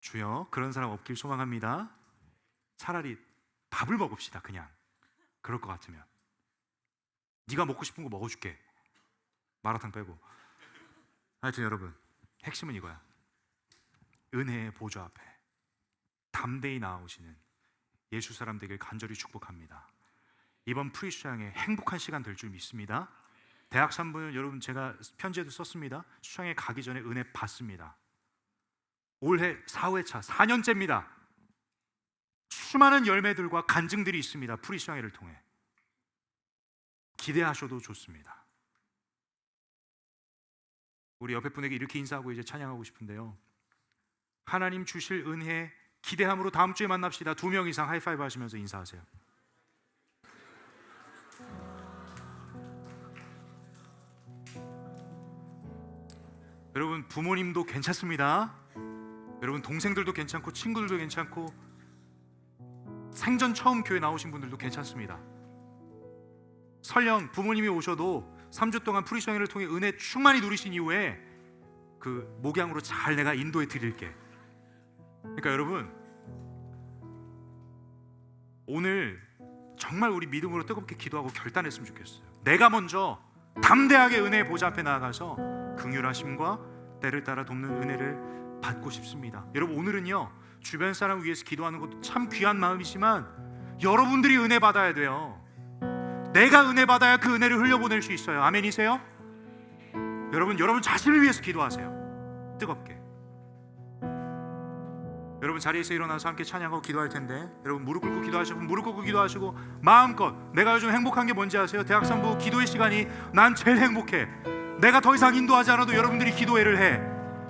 주여, 그런 사람 없길 소망합니다. 차라리 밥을 먹읍시다. 그냥 그럴 것 같으면. 네가 먹고 싶은 거 먹어줄게. 마라탕 빼고. 하여튼 여러분, 핵심은 이거야. 은혜의 보좌 앞에 담대히 나아오시는 예수 사람 되길 간절히 축복합니다. 이번 프리수양에 행복한 시간 될 줄 믿습니다. 대학 3부는 여러분 제가 편지에도 썼습니다. 수양에 가기 전에 은혜 받습니다. 올해 4회차 4년째입니다. 수많은 열매들과 간증들이 있습니다. 프리수양회를 통해 기대하셔도 좋습니다. 우리 옆에 분에게 이렇게 인사하고 이제 찬양하고 싶은데요, 하나님 주실 은혜 기대함으로 다음 주에 만납시다. 2명 이상 하이파이브 하시면서 인사하세요. 여러분, 부모님도 괜찮습니다. 여러분, 동생들도 괜찮고 친구들도 괜찮고 생전 처음 교회 나오신 분들도 괜찮습니다. 설령 부모님이 오셔도 3주 동안 프리수양회를 통해 은혜 충만히 누리신 이후에 그 목양으로 잘 내가 인도해 드릴게. 그러니까 여러분, 오늘 정말 우리 믿음으로 뜨겁게 기도하고 결단했으면 좋겠어요. 내가 먼저 담대하게 은혜의 보좌 앞에 나아가서 긍휼하심과 때를 따라 돕는 은혜를 받고 싶습니다. 여러분, 오늘은요, 주변 사람 위해서 기도하는 것도 참 귀한 마음이지만 여러분들이 은혜 받아야 돼요. 내가 은혜 받아야 그 은혜를 흘려보낼 수 있어요. 아멘이세요? 여러분 자신을 위해서 기도하세요. 뜨겁게. 여러분 자리에서 일어나서 함께 찬양하고 기도할 텐데, 여러분 무릎 꿇고 기도하시고, 무릎 꿇고 기도하시고, 마음껏 내가 요즘 행복한 게 뭔지 아세요? 대학 3부 기도의 시간이 난 제일 행복해. 내가 더 이상 인도하지 않아도 여러분들이 기도회를 해.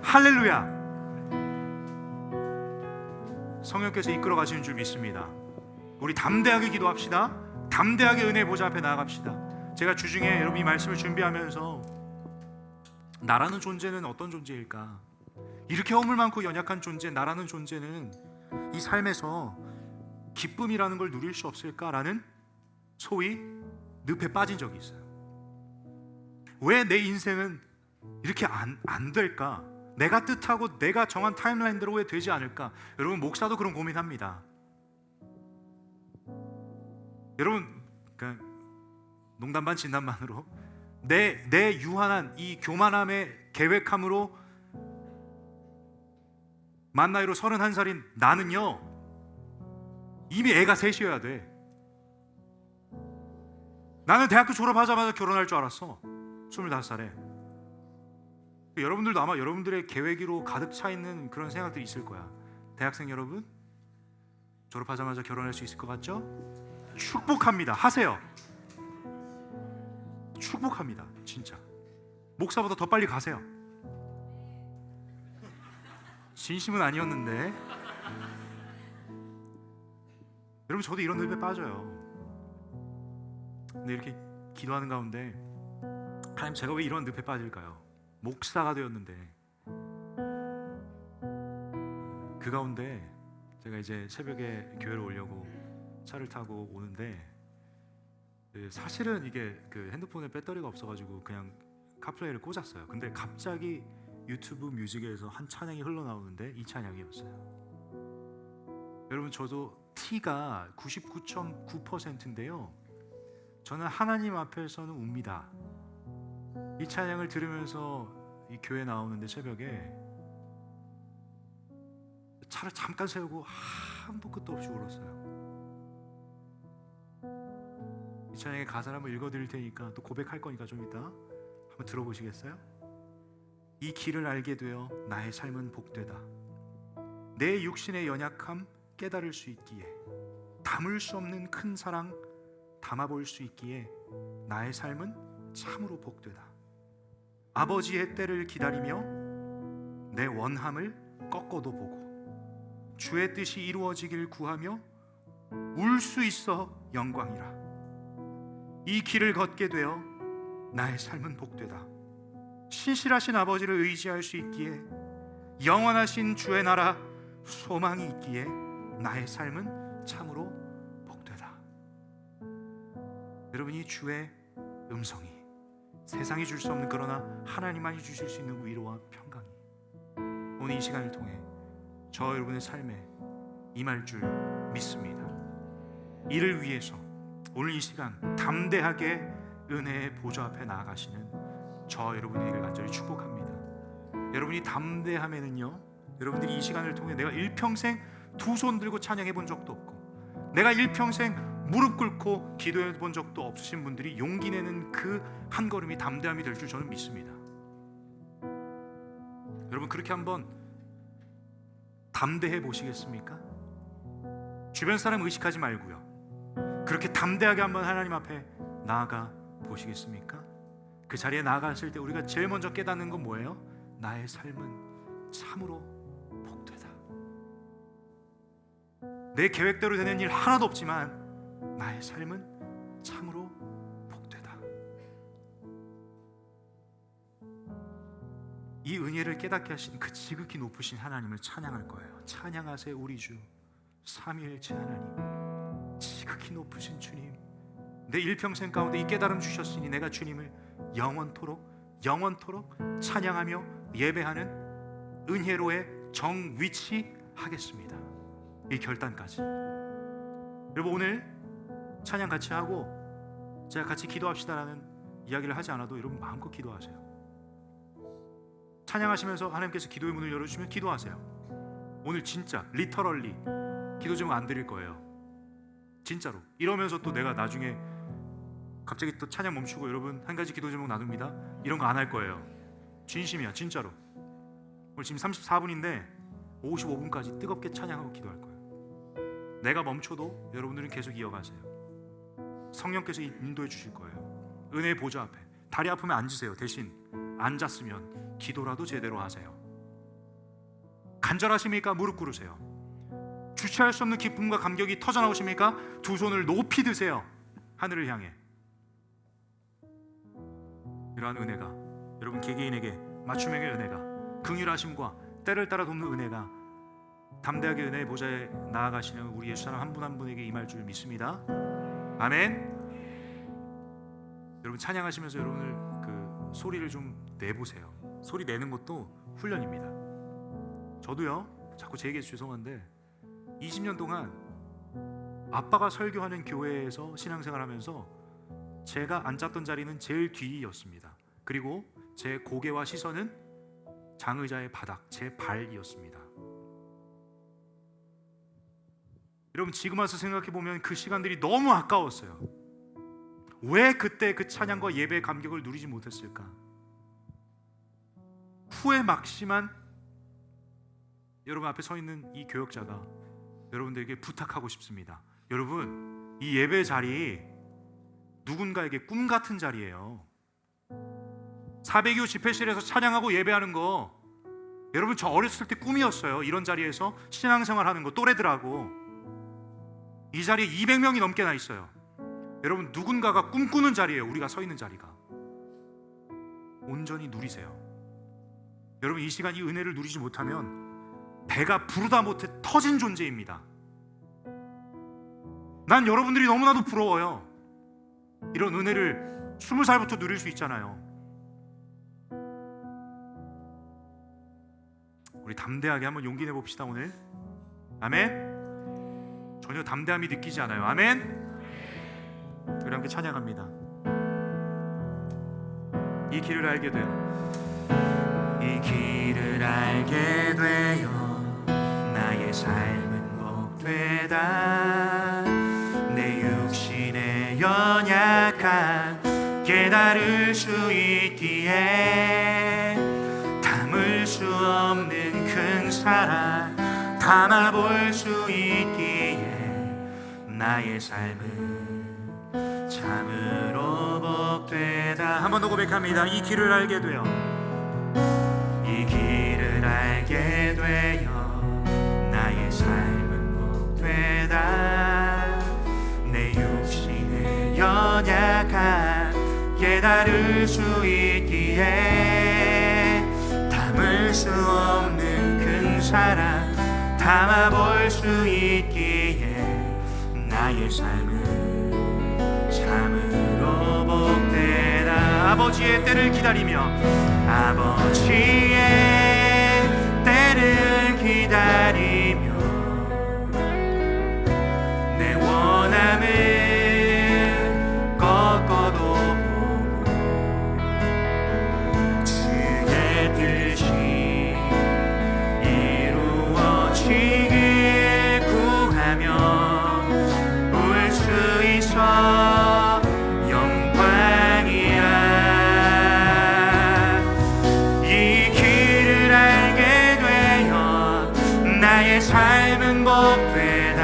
할렐루야. 성령께서 이끌어 가시는 줄 믿습니다. 우리 담대하게 기도합시다. 담대하게 은혜 보좌 앞에 나아갑시다. 제가 주중에 여러분 이 말씀을 준비하면서 나라는 존재는 어떤 존재일까? 이렇게 허물 많고 연약한 존재, 나라는 존재는 이 삶에서 기쁨이라는 걸 누릴 수 없을까라는 소위 늪에 빠진 적이 있어요. 왜 내 인생은 이렇게 안 될까? 내가 뜻하고 내가 정한 타임라인대로 왜 되지 않을까? 여러분, 목사도 그런 고민합니다. 여러분, 그러니까 농담 반 진담 반으로 내 유한한 이 교만함의 계획함으로 만 나이로 31살인 나는요, 이미 애가 셋이어야 돼. 나는 대학교 졸업하자마자 결혼할 줄 알았어. 25살에. 여러분들도 아마 여러분들의 계획으로 가득 차 있는 그런 생각들이 있을 거야. 대학생 여러분, 졸업하자마자 결혼할 수 있을 것 같죠? 축복합니다. 하세요. 축복합니다. 진짜 목사보다 더 빨리 가세요. 진심은 아니었는데. 여러분, 저도 이런 늪에 빠져요. 근데 이렇게 기도하는 가운데, 하나님, 제가 왜 이런 늪에 빠질까요? 목사가 되었는데. 그 가운데 제가 이제 새벽에 교회를 오려고 차를 타고 오는데, 사실은 이게 그 핸드폰에 배터리가 없어가지고 그냥 카플레이를 꽂았어요. 근데 갑자기 유튜브 뮤직에서 한 찬양이 흘러나오는데 이 찬양이었어요. 여러분, 저도 T가 99.9%인데요, 저는 하나님 앞에서는 웁니다. 이 찬양을 들으면서 이 교회 나오는데 새벽에 차를 잠깐 세우고 한도 끝도 없이 울었어요. 이 찬양의 가사를 한번 읽어드릴 테니까, 또 고백할 거니까 좀 이따 한번 들어보시겠어요? 이 길을 알게 되어 나의 삶은 복되다. 내 육신의 연약함 깨달을 수 있기에, 담을 수 없는 큰 사랑 담아볼 수 있기에 나의 삶은 참으로 복되다. 아버지의 때를 기다리며 내 원함을 꺾어도 보고 주의 뜻이 이루어지길 구하며 울 수 있어 영광이라. 이 길을 걷게 되어 나의 삶은 복되다. 신실하신 아버지를 의지할 수 있기에, 영원하신 주의 나라 소망이 있기에 나의 삶은 참으로 복되다. 여러분, 이 주의 음성이 세상이 줄 수 없는, 그러나 하나님만이 주실 수 있는 위로와 평강이 오늘 이 시간을 통해 저 여러분의 삶에 임할 줄 믿습니다. 이를 위해서 오늘 이 시간 담대하게 은혜의 보좌 앞에 나아가시는 저 여러분에게 간절히 축복합니다. 여러분이 담대함에는요, 여러분들이 이 시간을 통해 내가 일평생 두 손 들고 찬양해 본 적도 없고, 내가 일평생 무릎 꿇고 기도해 본 적도 없으신 분들이 용기 내는 그 한 걸음이 담대함이 될 줄 저는 믿습니다. 여러분, 그렇게 한번 담대해 보시겠습니까? 주변 사람 의식하지 말고요, 그렇게 담대하게 한번 하나님 앞에 나아가 보시겠습니까? 그 자리에 나아갔을 때 우리가 제일 먼저 깨닫는 건 뭐예요? 나의 삶은 참으로 복되다. 내 계획대로 되는 일 하나도 없지만 나의 삶은 참으로 복되다. 이 은혜를 깨닫게 하신 그 지극히 높으신 하나님을 찬양할 거예요. 찬양하세요 우리 주 삼위일체 하나님, 지극히 높으신 주님, 내 일평생 가운데 이 깨달음 주셨으니 내가 주님을 영원토록 찬양하며 예배하는 은혜로의 정위치하겠습니다. 이 결단까지. 여러분, 오늘 찬양 같이 하고 제가 같이 기도합시다라는 이야기를 하지 않아도 여러분 마음껏 기도하세요. 찬양하시면서 하나님께서 기도의 문을 열어주시면 기도하세요. 오늘 진짜 리터럴리 기도 제목 안 드릴 거예요. 진짜로. 이러면서 또 내가 나중에 갑자기 또 찬양 멈추고 여러분 한 가지 기도 제목 나눕니다, 이런 거 안 할 거예요. 진심이야, 진짜로. 오늘 지금 34분인데 55분까지 뜨겁게 찬양하고 기도할 거예요. 내가 멈춰도 여러분들은 계속 이어가세요. 성령께서 인도해 주실 거예요. 은혜의 보좌 앞에 다리 아프면 앉으세요. 대신 앉았으면 기도라도 제대로 하세요. 간절하십니까? 무릎 꿇으세요. 주체할 수 없는 기쁨과 감격이 터져나오십니까? 두 손을 높이 드세요. 하늘을 향해. 이러한 은혜가 여러분 개개인에게 맞춤형의 은혜가, 긍휼하심과 때를 따라 돕는 은혜가 담대하게 은혜의 보좌에 나아가시는 우리 예수 사람 한 분 한 분에게 임할 줄 믿습니다. 아멘. 여러분 찬양하시면서 여러분을 그 소리를 좀 내보세요. 소리 내는 것도 훈련입니다. 저도요, 자꾸 제 얘기해서 죄송한데 20년 동안 아빠가 설교하는 교회에서 신앙생활하면서 제가 앉았던 자리는 제일 뒤였습니다. 그리고 제 고개와 시선은 장의자의 바닥, 제 발이었습니다. 여러분, 지금 와서 생각해보면 그 시간들이 너무 아까웠어요. 왜 그때 그 찬양과 예배의 감격을 누리지 못했을까? 후에 막심한 여러분 앞에 서 있는 이 교역자가 여러분들에게 부탁하고 싶습니다. 여러분, 이 예배 자리 누군가에게 꿈 같은 자리예요. 400여 집회실에서 찬양하고 예배하는 거, 여러분 저 어렸을 때 꿈이었어요. 이런 자리에서 신앙생활 하는 거, 또래들하고. 이 자리에 200명이 넘게 나 있어요. 여러분, 누군가가 꿈꾸는 자리예요. 우리가 서 있는 자리가. 온전히 누리세요. 여러분, 이 시간 이 은혜를 누리지 못하면 배가 부르다 못해 터진 존재입니다. 난 여러분들이 너무나도 부러워요. 이런 은혜를 20살부터 누릴 수 있잖아요. 우리 담대하게 한번 용기 내봅시다 오늘. 아멘. 전혀 담대함이 느끼지 않아요. 아멘. 우리 함께 찬양합니다. 이 길을 알게 되어, 이 길을 알게 되어 나의 삶은 복되다. 내 육신의 연약함 깨달을 수 있기에 담을 수 없는 큰 사랑 담아볼 수 있기에 나의 삶은 참으로 복되다. 한 번 더 고백합니다. 이 길을 알게 되어, 이 길을 알게 되어 나의 삶은 복되다. 내 육신의 연약함 깨달을 수 있기에 담을 수 없는 큰 사랑 담아볼 수 있기에 나의 삶은 참으로 복되다. 아버지의 때를 기다리며 아버지의 때를 기다리며 내 원함을 꺾어도 보고 주의 뜻이 이루어지길 구하며 올 수 있어 영광이야. 이 길을 알게 되어 나의 삶은 복되다.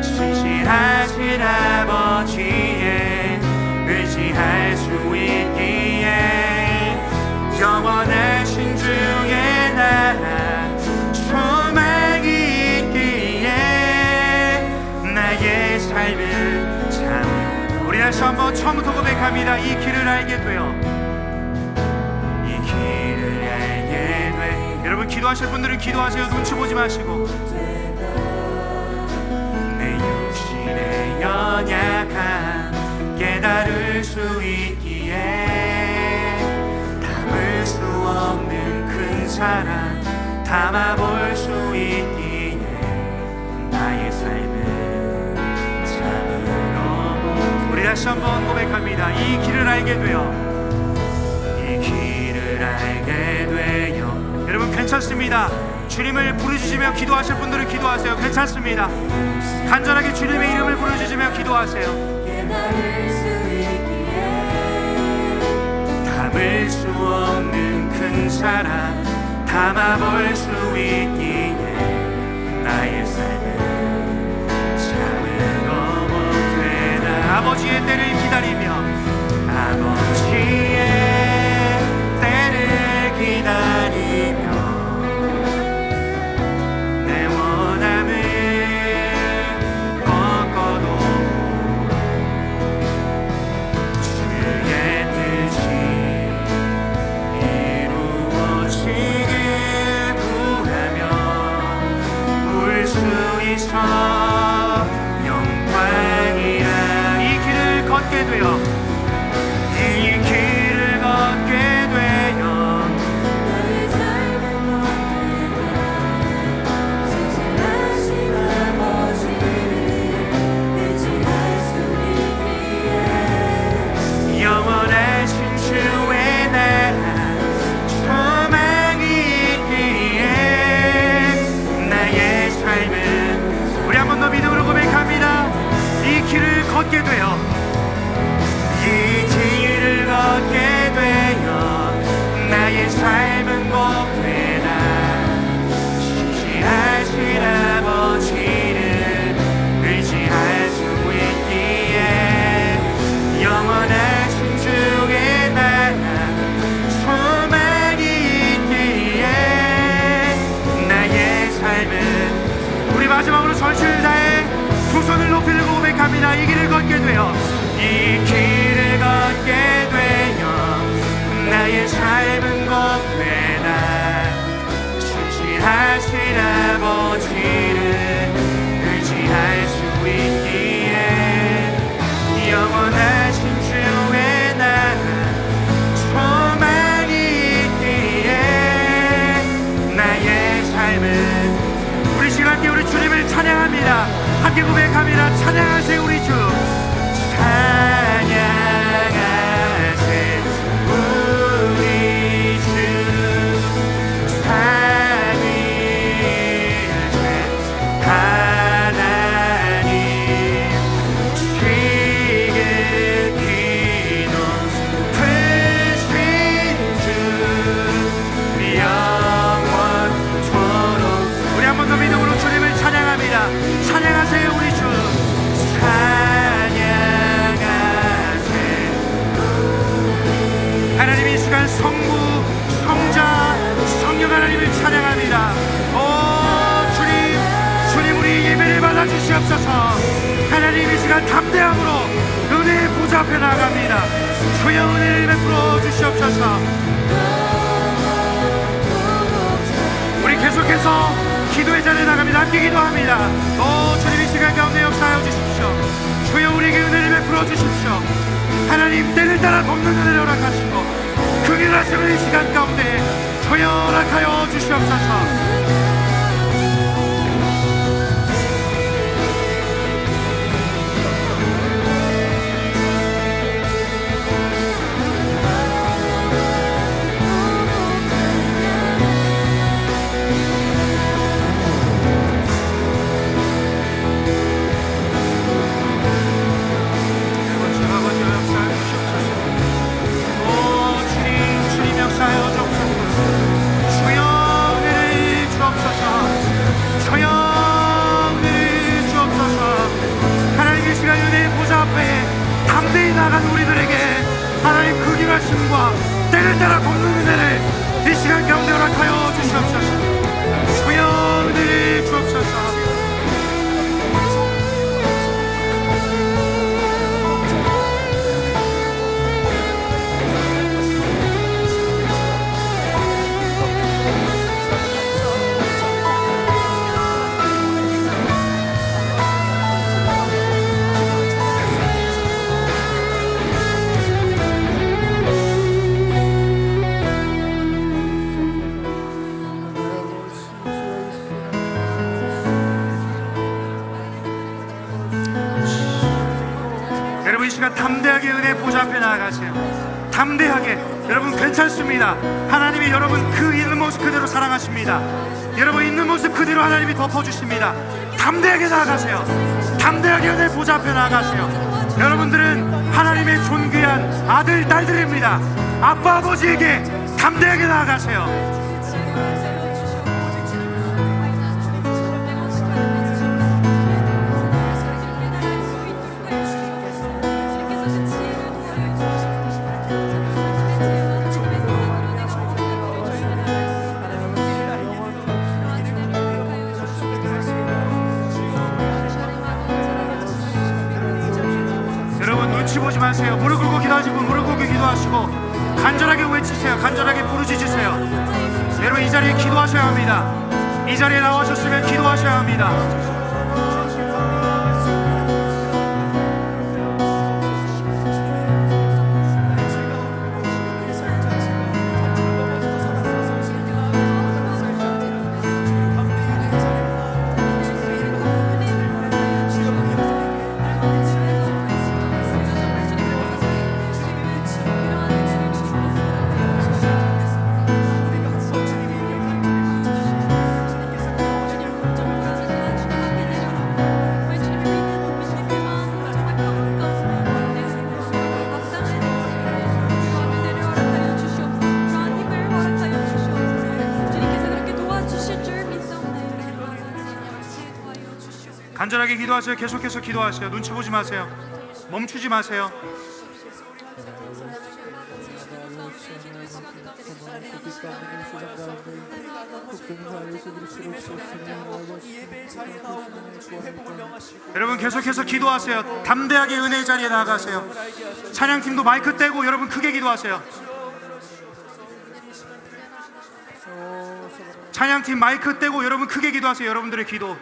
신실하신 아버지에 의지할 수 있기에 영원하신 주의 나라 소망이 있기에 나의 삶은 참. 우리 다시 한번 처음부터 고백합니다. 이 길을 알게 되어 이 길을 알게 돼. 여러분 기도하실 분들은 기도하세요. 눈치 보지 마시고. 내 육신의 연약함 깨달을 수 있기에 담을 수 없는 큰 사랑 담아볼 수 있기에 나의 삶은 참으로. 우리 다시 한번 고백합니다. 이 길을 알게 되어 이 길을 알게 되어. 여러분 괜찮습니다. 주님을 부르짖으며 기도하실 분들은 기도하세요. 괜찮습니다. 간절하게 주님의 이름을 부르짖으며 기도하세요. 담을 수 없는 큰 사랑 담아볼 수 있기에 나의 삶은 참으로 못되다. 아버지의 때를 기다리며 아버지의 때를 기다리며 내 원함을 꺾어도 주의 뜻이 이루어지길 구하며 올 수 있어 영광이야. 이 길을 걷게 되어 이 길을 걷게 되어 나의 삶은 신실하신 아버지를 의지할 수 있기에 영원하신 주의 나라 소망이 있기에 나의 삶은. 우리 한 번 더 믿음으로 고백합니다. 이 길을 걷게 되어 이 길을 걷게 되어 나의 삶은 복되다. 신실하신 아버지를 의지할 수 있기에 영원하신 주의 나라 소망이 있기에 나의 삶은. 우리 마지막으로 전신을 다해 두 손을 높이 들고 고백합니다. 이 길을 걷게 되어 이 길을 걷게 되어 나의 삶은 복되다. 신실하신 아버지를 의지할 수 있기에 영원하신 주의 나라 소망이 있기에 나의 삶은. 우리 시간께 우리 주님을 찬양합니다. 함께 고백합니다. 찬양하세요 우리 주. 찬양하세 우리 주. 삼위일체 하나님 지극히 높으신 주 영원토록. 우리 한 번 더 믿음으로 주님을 찬양합니다. 찬양하세요 우리 주. 찬양하세. 하나님 이 시간 성부 성자 성령 하나님을 찬양합니다. 오 주님 우리 예배를 받아주시옵소서. 하나님 이 시간 담대함으로 은혜의 보좌 앞에 나아갑니다. 주여 은혜를 베풀어 주시옵소서. 우리 계속해서 기도의 자리에 나갑니다. 함께 기도합니다. 오 주님 이 시간 가운데 역사하여 주십시오. 주여 우리에게 은혜를 베풀어 주십시오. 하나님 때를 따라 돕는 은혜를 허락하시고 그 일하시는 이 시간 가운데 저여 허락하여 주시옵소서. 나간 우리들에게 하나님 그 길하심과 때를 따라 걷는 은혜를 이 시간 가운데 허락하여 주시옵소서. 주여 은혜를 주옵소서. 여러분 이 시간 담대하게 은혜 보좌 앞에 나아가세요. 담대하게. 여러분 괜찮습니다. 하나님이 여러분 그 있는 모습 그대로 사랑하십니다. 여러분 있는 모습 그대로 하나님이 덮어주십니다. 담대하게 나아가세요. 담대하게 은혜 보좌 앞에 나아가세요. 여러분들은 하나님의 존귀한 아들 딸들입니다. 아빠 아버지에게 담대하게 나아가세요. 눈치 보지 마세요. 무릎 꿇고 기도하시고 무릎 꿇고 기도하시고 간절하게 외치세요. 간절하게 부르짖으세요. 여러분 이 자리에 기도하셔야 합니다. 이 자리에 나오셨으면 기도하셔야 합니다. 간절하게 기도하세요. 계속해서 기도하세요. 눈치 보지 마세요. 멈추지 마세요. 여러분 계속해서 기도하세요. 담대하게 은혜의 자리에 나아가세요. 찬양팀도 마이크 떼고 여러분 크게 기도하세요. 찬양팀 마이크 떼고 여러분 크게 기도하세요. 여러분들의 기도.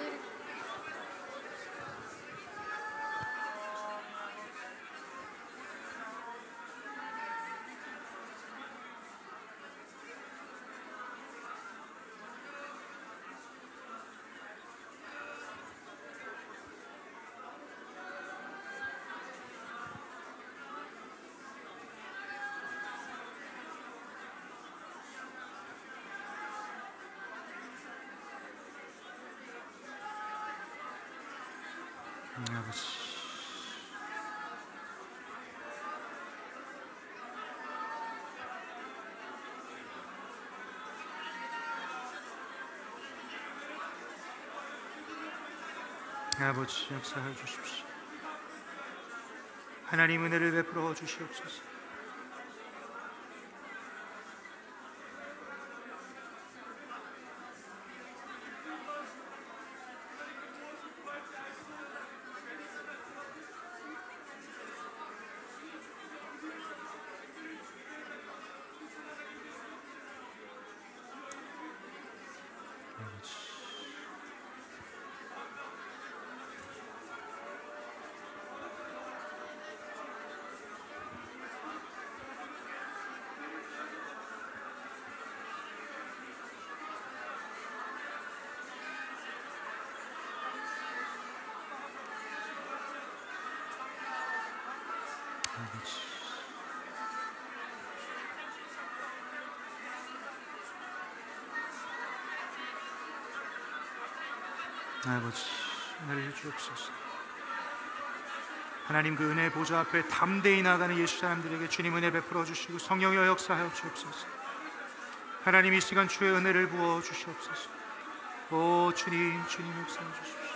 아버지 아버지 역사해 주십시오. 하나님 은혜를 베풀어 주시옵소서. 아버지, 은혜를 주옵소서. 하나님, 그 은혜 보좌 앞에 담대히 나가는 예수 사람들에게 주님 은혜 베풀어 주시고 성령여 역사하여 주옵소서. 하나님, 이 시간 주의 은혜를 부어 주시옵소서. 오 주님, 주님 역사해 주십시오.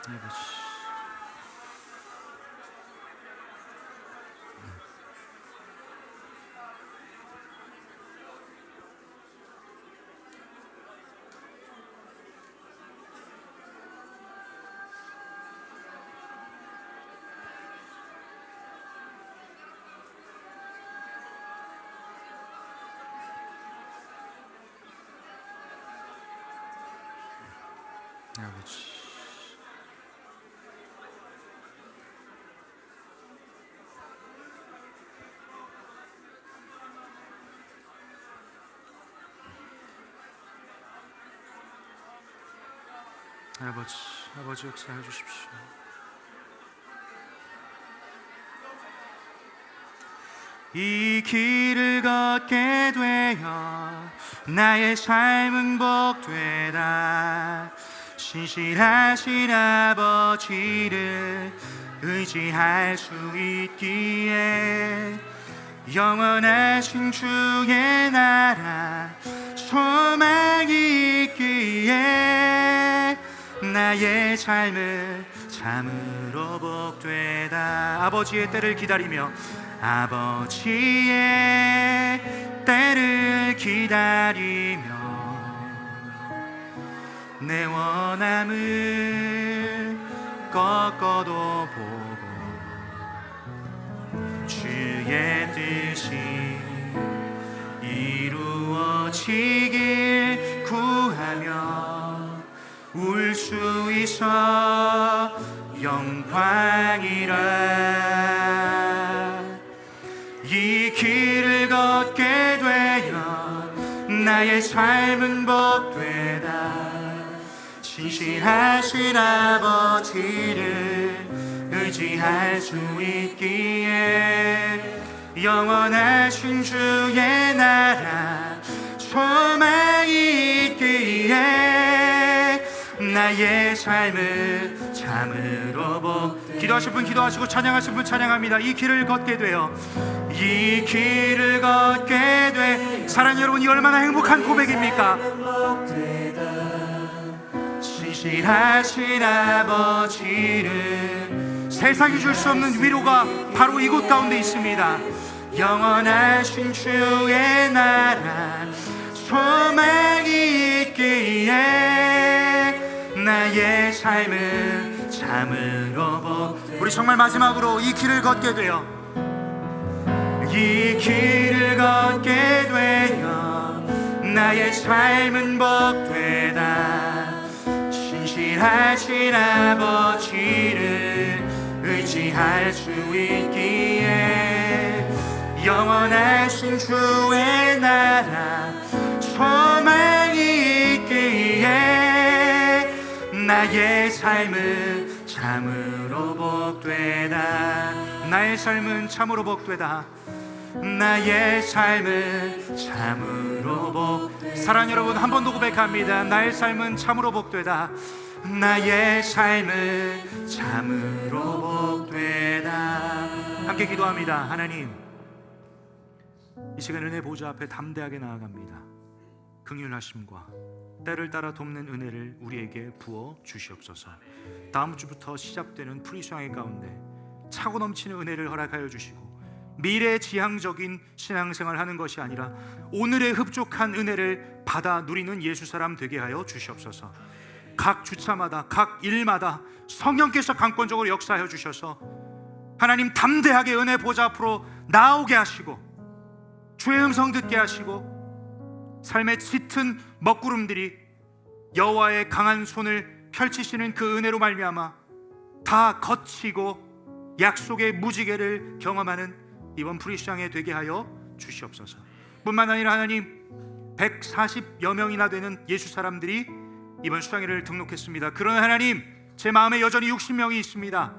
아버지, 아버지, 아버지, 아버지 역사해 주십시오. 이 길을 걷게 되어 나의 삶은 복되다. 신실하신 아버지를 의지할 수 있기에 영원하신 주의 나라 소망이 있기에 나의 삶은 참으로 복되다. 아버지의 때를 기다리며 아버지의 때를 기다리며 내 원함을 꺾어도 보고 주의 뜻이 이루어지길 구하며 울 수 있어 영광이라. 이 길을 걷게 되어 나의 삶은 복되다. 신실하신 아버지를 의지할 수 있기에 영원하신 주의 나라 소망이 있기에 나의 삶은 참으로 복. 기도하실 분 기도하시고 찬양하실 분 찬양합니다. 이 길을 걷게 되어 이 길을 걷게 돼. 사랑하는 여러분, 이 얼마나 행복한 고백입니까? 신실하신 아버지를 세상이 줄 수 없는 위로가 바로 이곳 가운데 있습니다. 영원하신 주의 나라 소망이 있기에 나의 삶은 참으로 복. 우리 정말 마지막으로 이 길을 걷게 되어 이 길을 걷게 되어 나의 삶은 복되다. 신실하신 아버지를 의지할 수 있기에 영원하신 주의 나라 소망이 있기에 나의 삶은 참으로 복되다. 나의 삶은 참으로 복되다. 나의 삶은 참으로 복. 사랑 여러분, 한 번 더 고백합니다. 나의 삶은 참으로 복되다. 나의 삶은 참으로 복되다. 함께 기도합니다. 하나님, 이 시간 은혜 보좌 앞에 담대하게 나아갑니다. 긍휼하심과 때를 따라 돕는 은혜를 우리에게 부어 주시옵소서. 다음 주부터 시작되는 프리수양회 가운데 차고 넘치는 은혜를 허락하여 주시고 미래 지향적인 신앙생활 하는 것이 아니라 오늘의 흡족한 은혜를 받아 누리는 예수 사람 되게 하여 주시옵소서. 각 주차마다 각 일마다 성령께서 강권적으로 역사하여 주셔서 하나님 담대하게 은혜 보좌 앞으로 나오게 하시고 주의 음성 듣게 하시고 삶의 짙은 먹구름들이 여호와의 강한 손을 펼치시는 그 은혜로 말미암아 다 거치고 약속의 무지개를 경험하는 이번 프리수양회 되게 하여 주시옵소서. 뿐만 아니라 하나님 140여 명이나 되는 예수 사람들이 이번 수양회를 등록했습니다. 그러나 하나님 제 마음에 여전히 60명이 있습니다.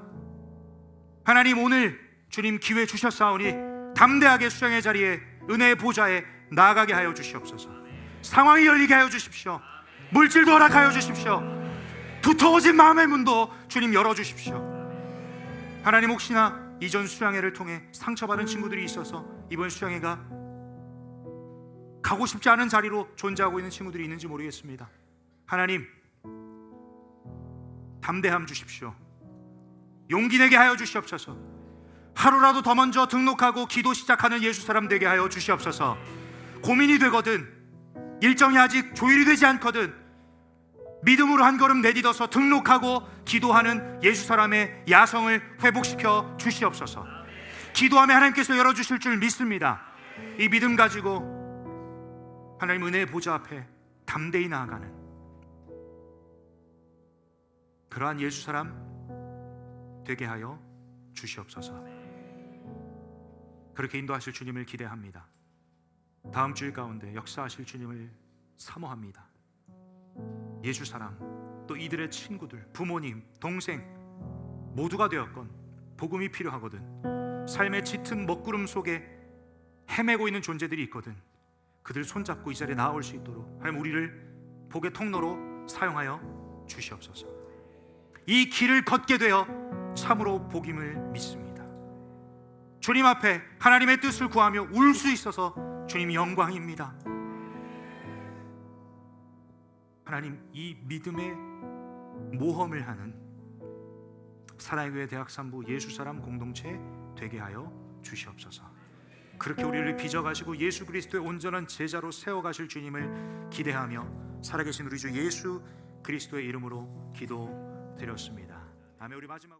하나님 오늘 주님 기회 주셨사오니 담대하게 수양회 자리에 은혜의 보좌에 나아가게 하여 주시옵소서. 상황이 열리게 하여 주십시오. 물질도 허락하여 주십시오. 두터워진 마음의 문도 주님 열어주십시오. 하나님 혹시나 이전 수양회를 통해 상처받은 친구들이 있어서 이번 수양회가 가고 싶지 않은 자리로 존재하고 있는 친구들이 있는지 모르겠습니다. 하나님 담대함 주십시오. 용기 내게 하여 주시옵소서. 하루라도 더 먼저 등록하고 기도 시작하는 예수 사람 되게 하여 주시옵소서. 고민이 되거든 일정이 아직 조율이 되지 않거든 믿음으로 한 걸음 내딛어서 등록하고 기도하는 예수 사람의 야성을 회복시켜 주시옵소서. 기도하면 하나님께서 열어주실 줄 믿습니다. 이 믿음 가지고 하나님 은혜의 보좌 앞에 담대히 나아가는 그러한 예수 사람 되게 하여 주시옵소서. 그렇게 인도하실 주님을 기대합니다. 다음 주일 가운데 역사하실 주님을 사모합니다. 예수 사람 또 이들의 친구들, 부모님, 동생 모두가 되었건 복음이 필요하거든 삶의 짙은 먹구름 속에 헤매고 있는 존재들이 있거든 그들 손잡고 이 자리에 나아올 수 있도록 하나님 우리를 복의 통로로 사용하여 주시옵소서. 이 길을 걷게 되어 참으로 복임을 믿습니다. 주님 앞에 하나님의 뜻을 구하며 울 수 있어서 주님이 영광입니다. 하나님 이 믿음의 모험을 하는 사랑의 교회 대학산부 예수사람 공동체 되게 하여 주시옵소서. 그렇게 우리를 빚어가시고 예수 그리스도의 온전한 제자로 세워가실 주님을 기대하며 살아계신 우리 주 예수 그리스도의 이름으로 기도드렸습니다. 아멘. 우리 마지막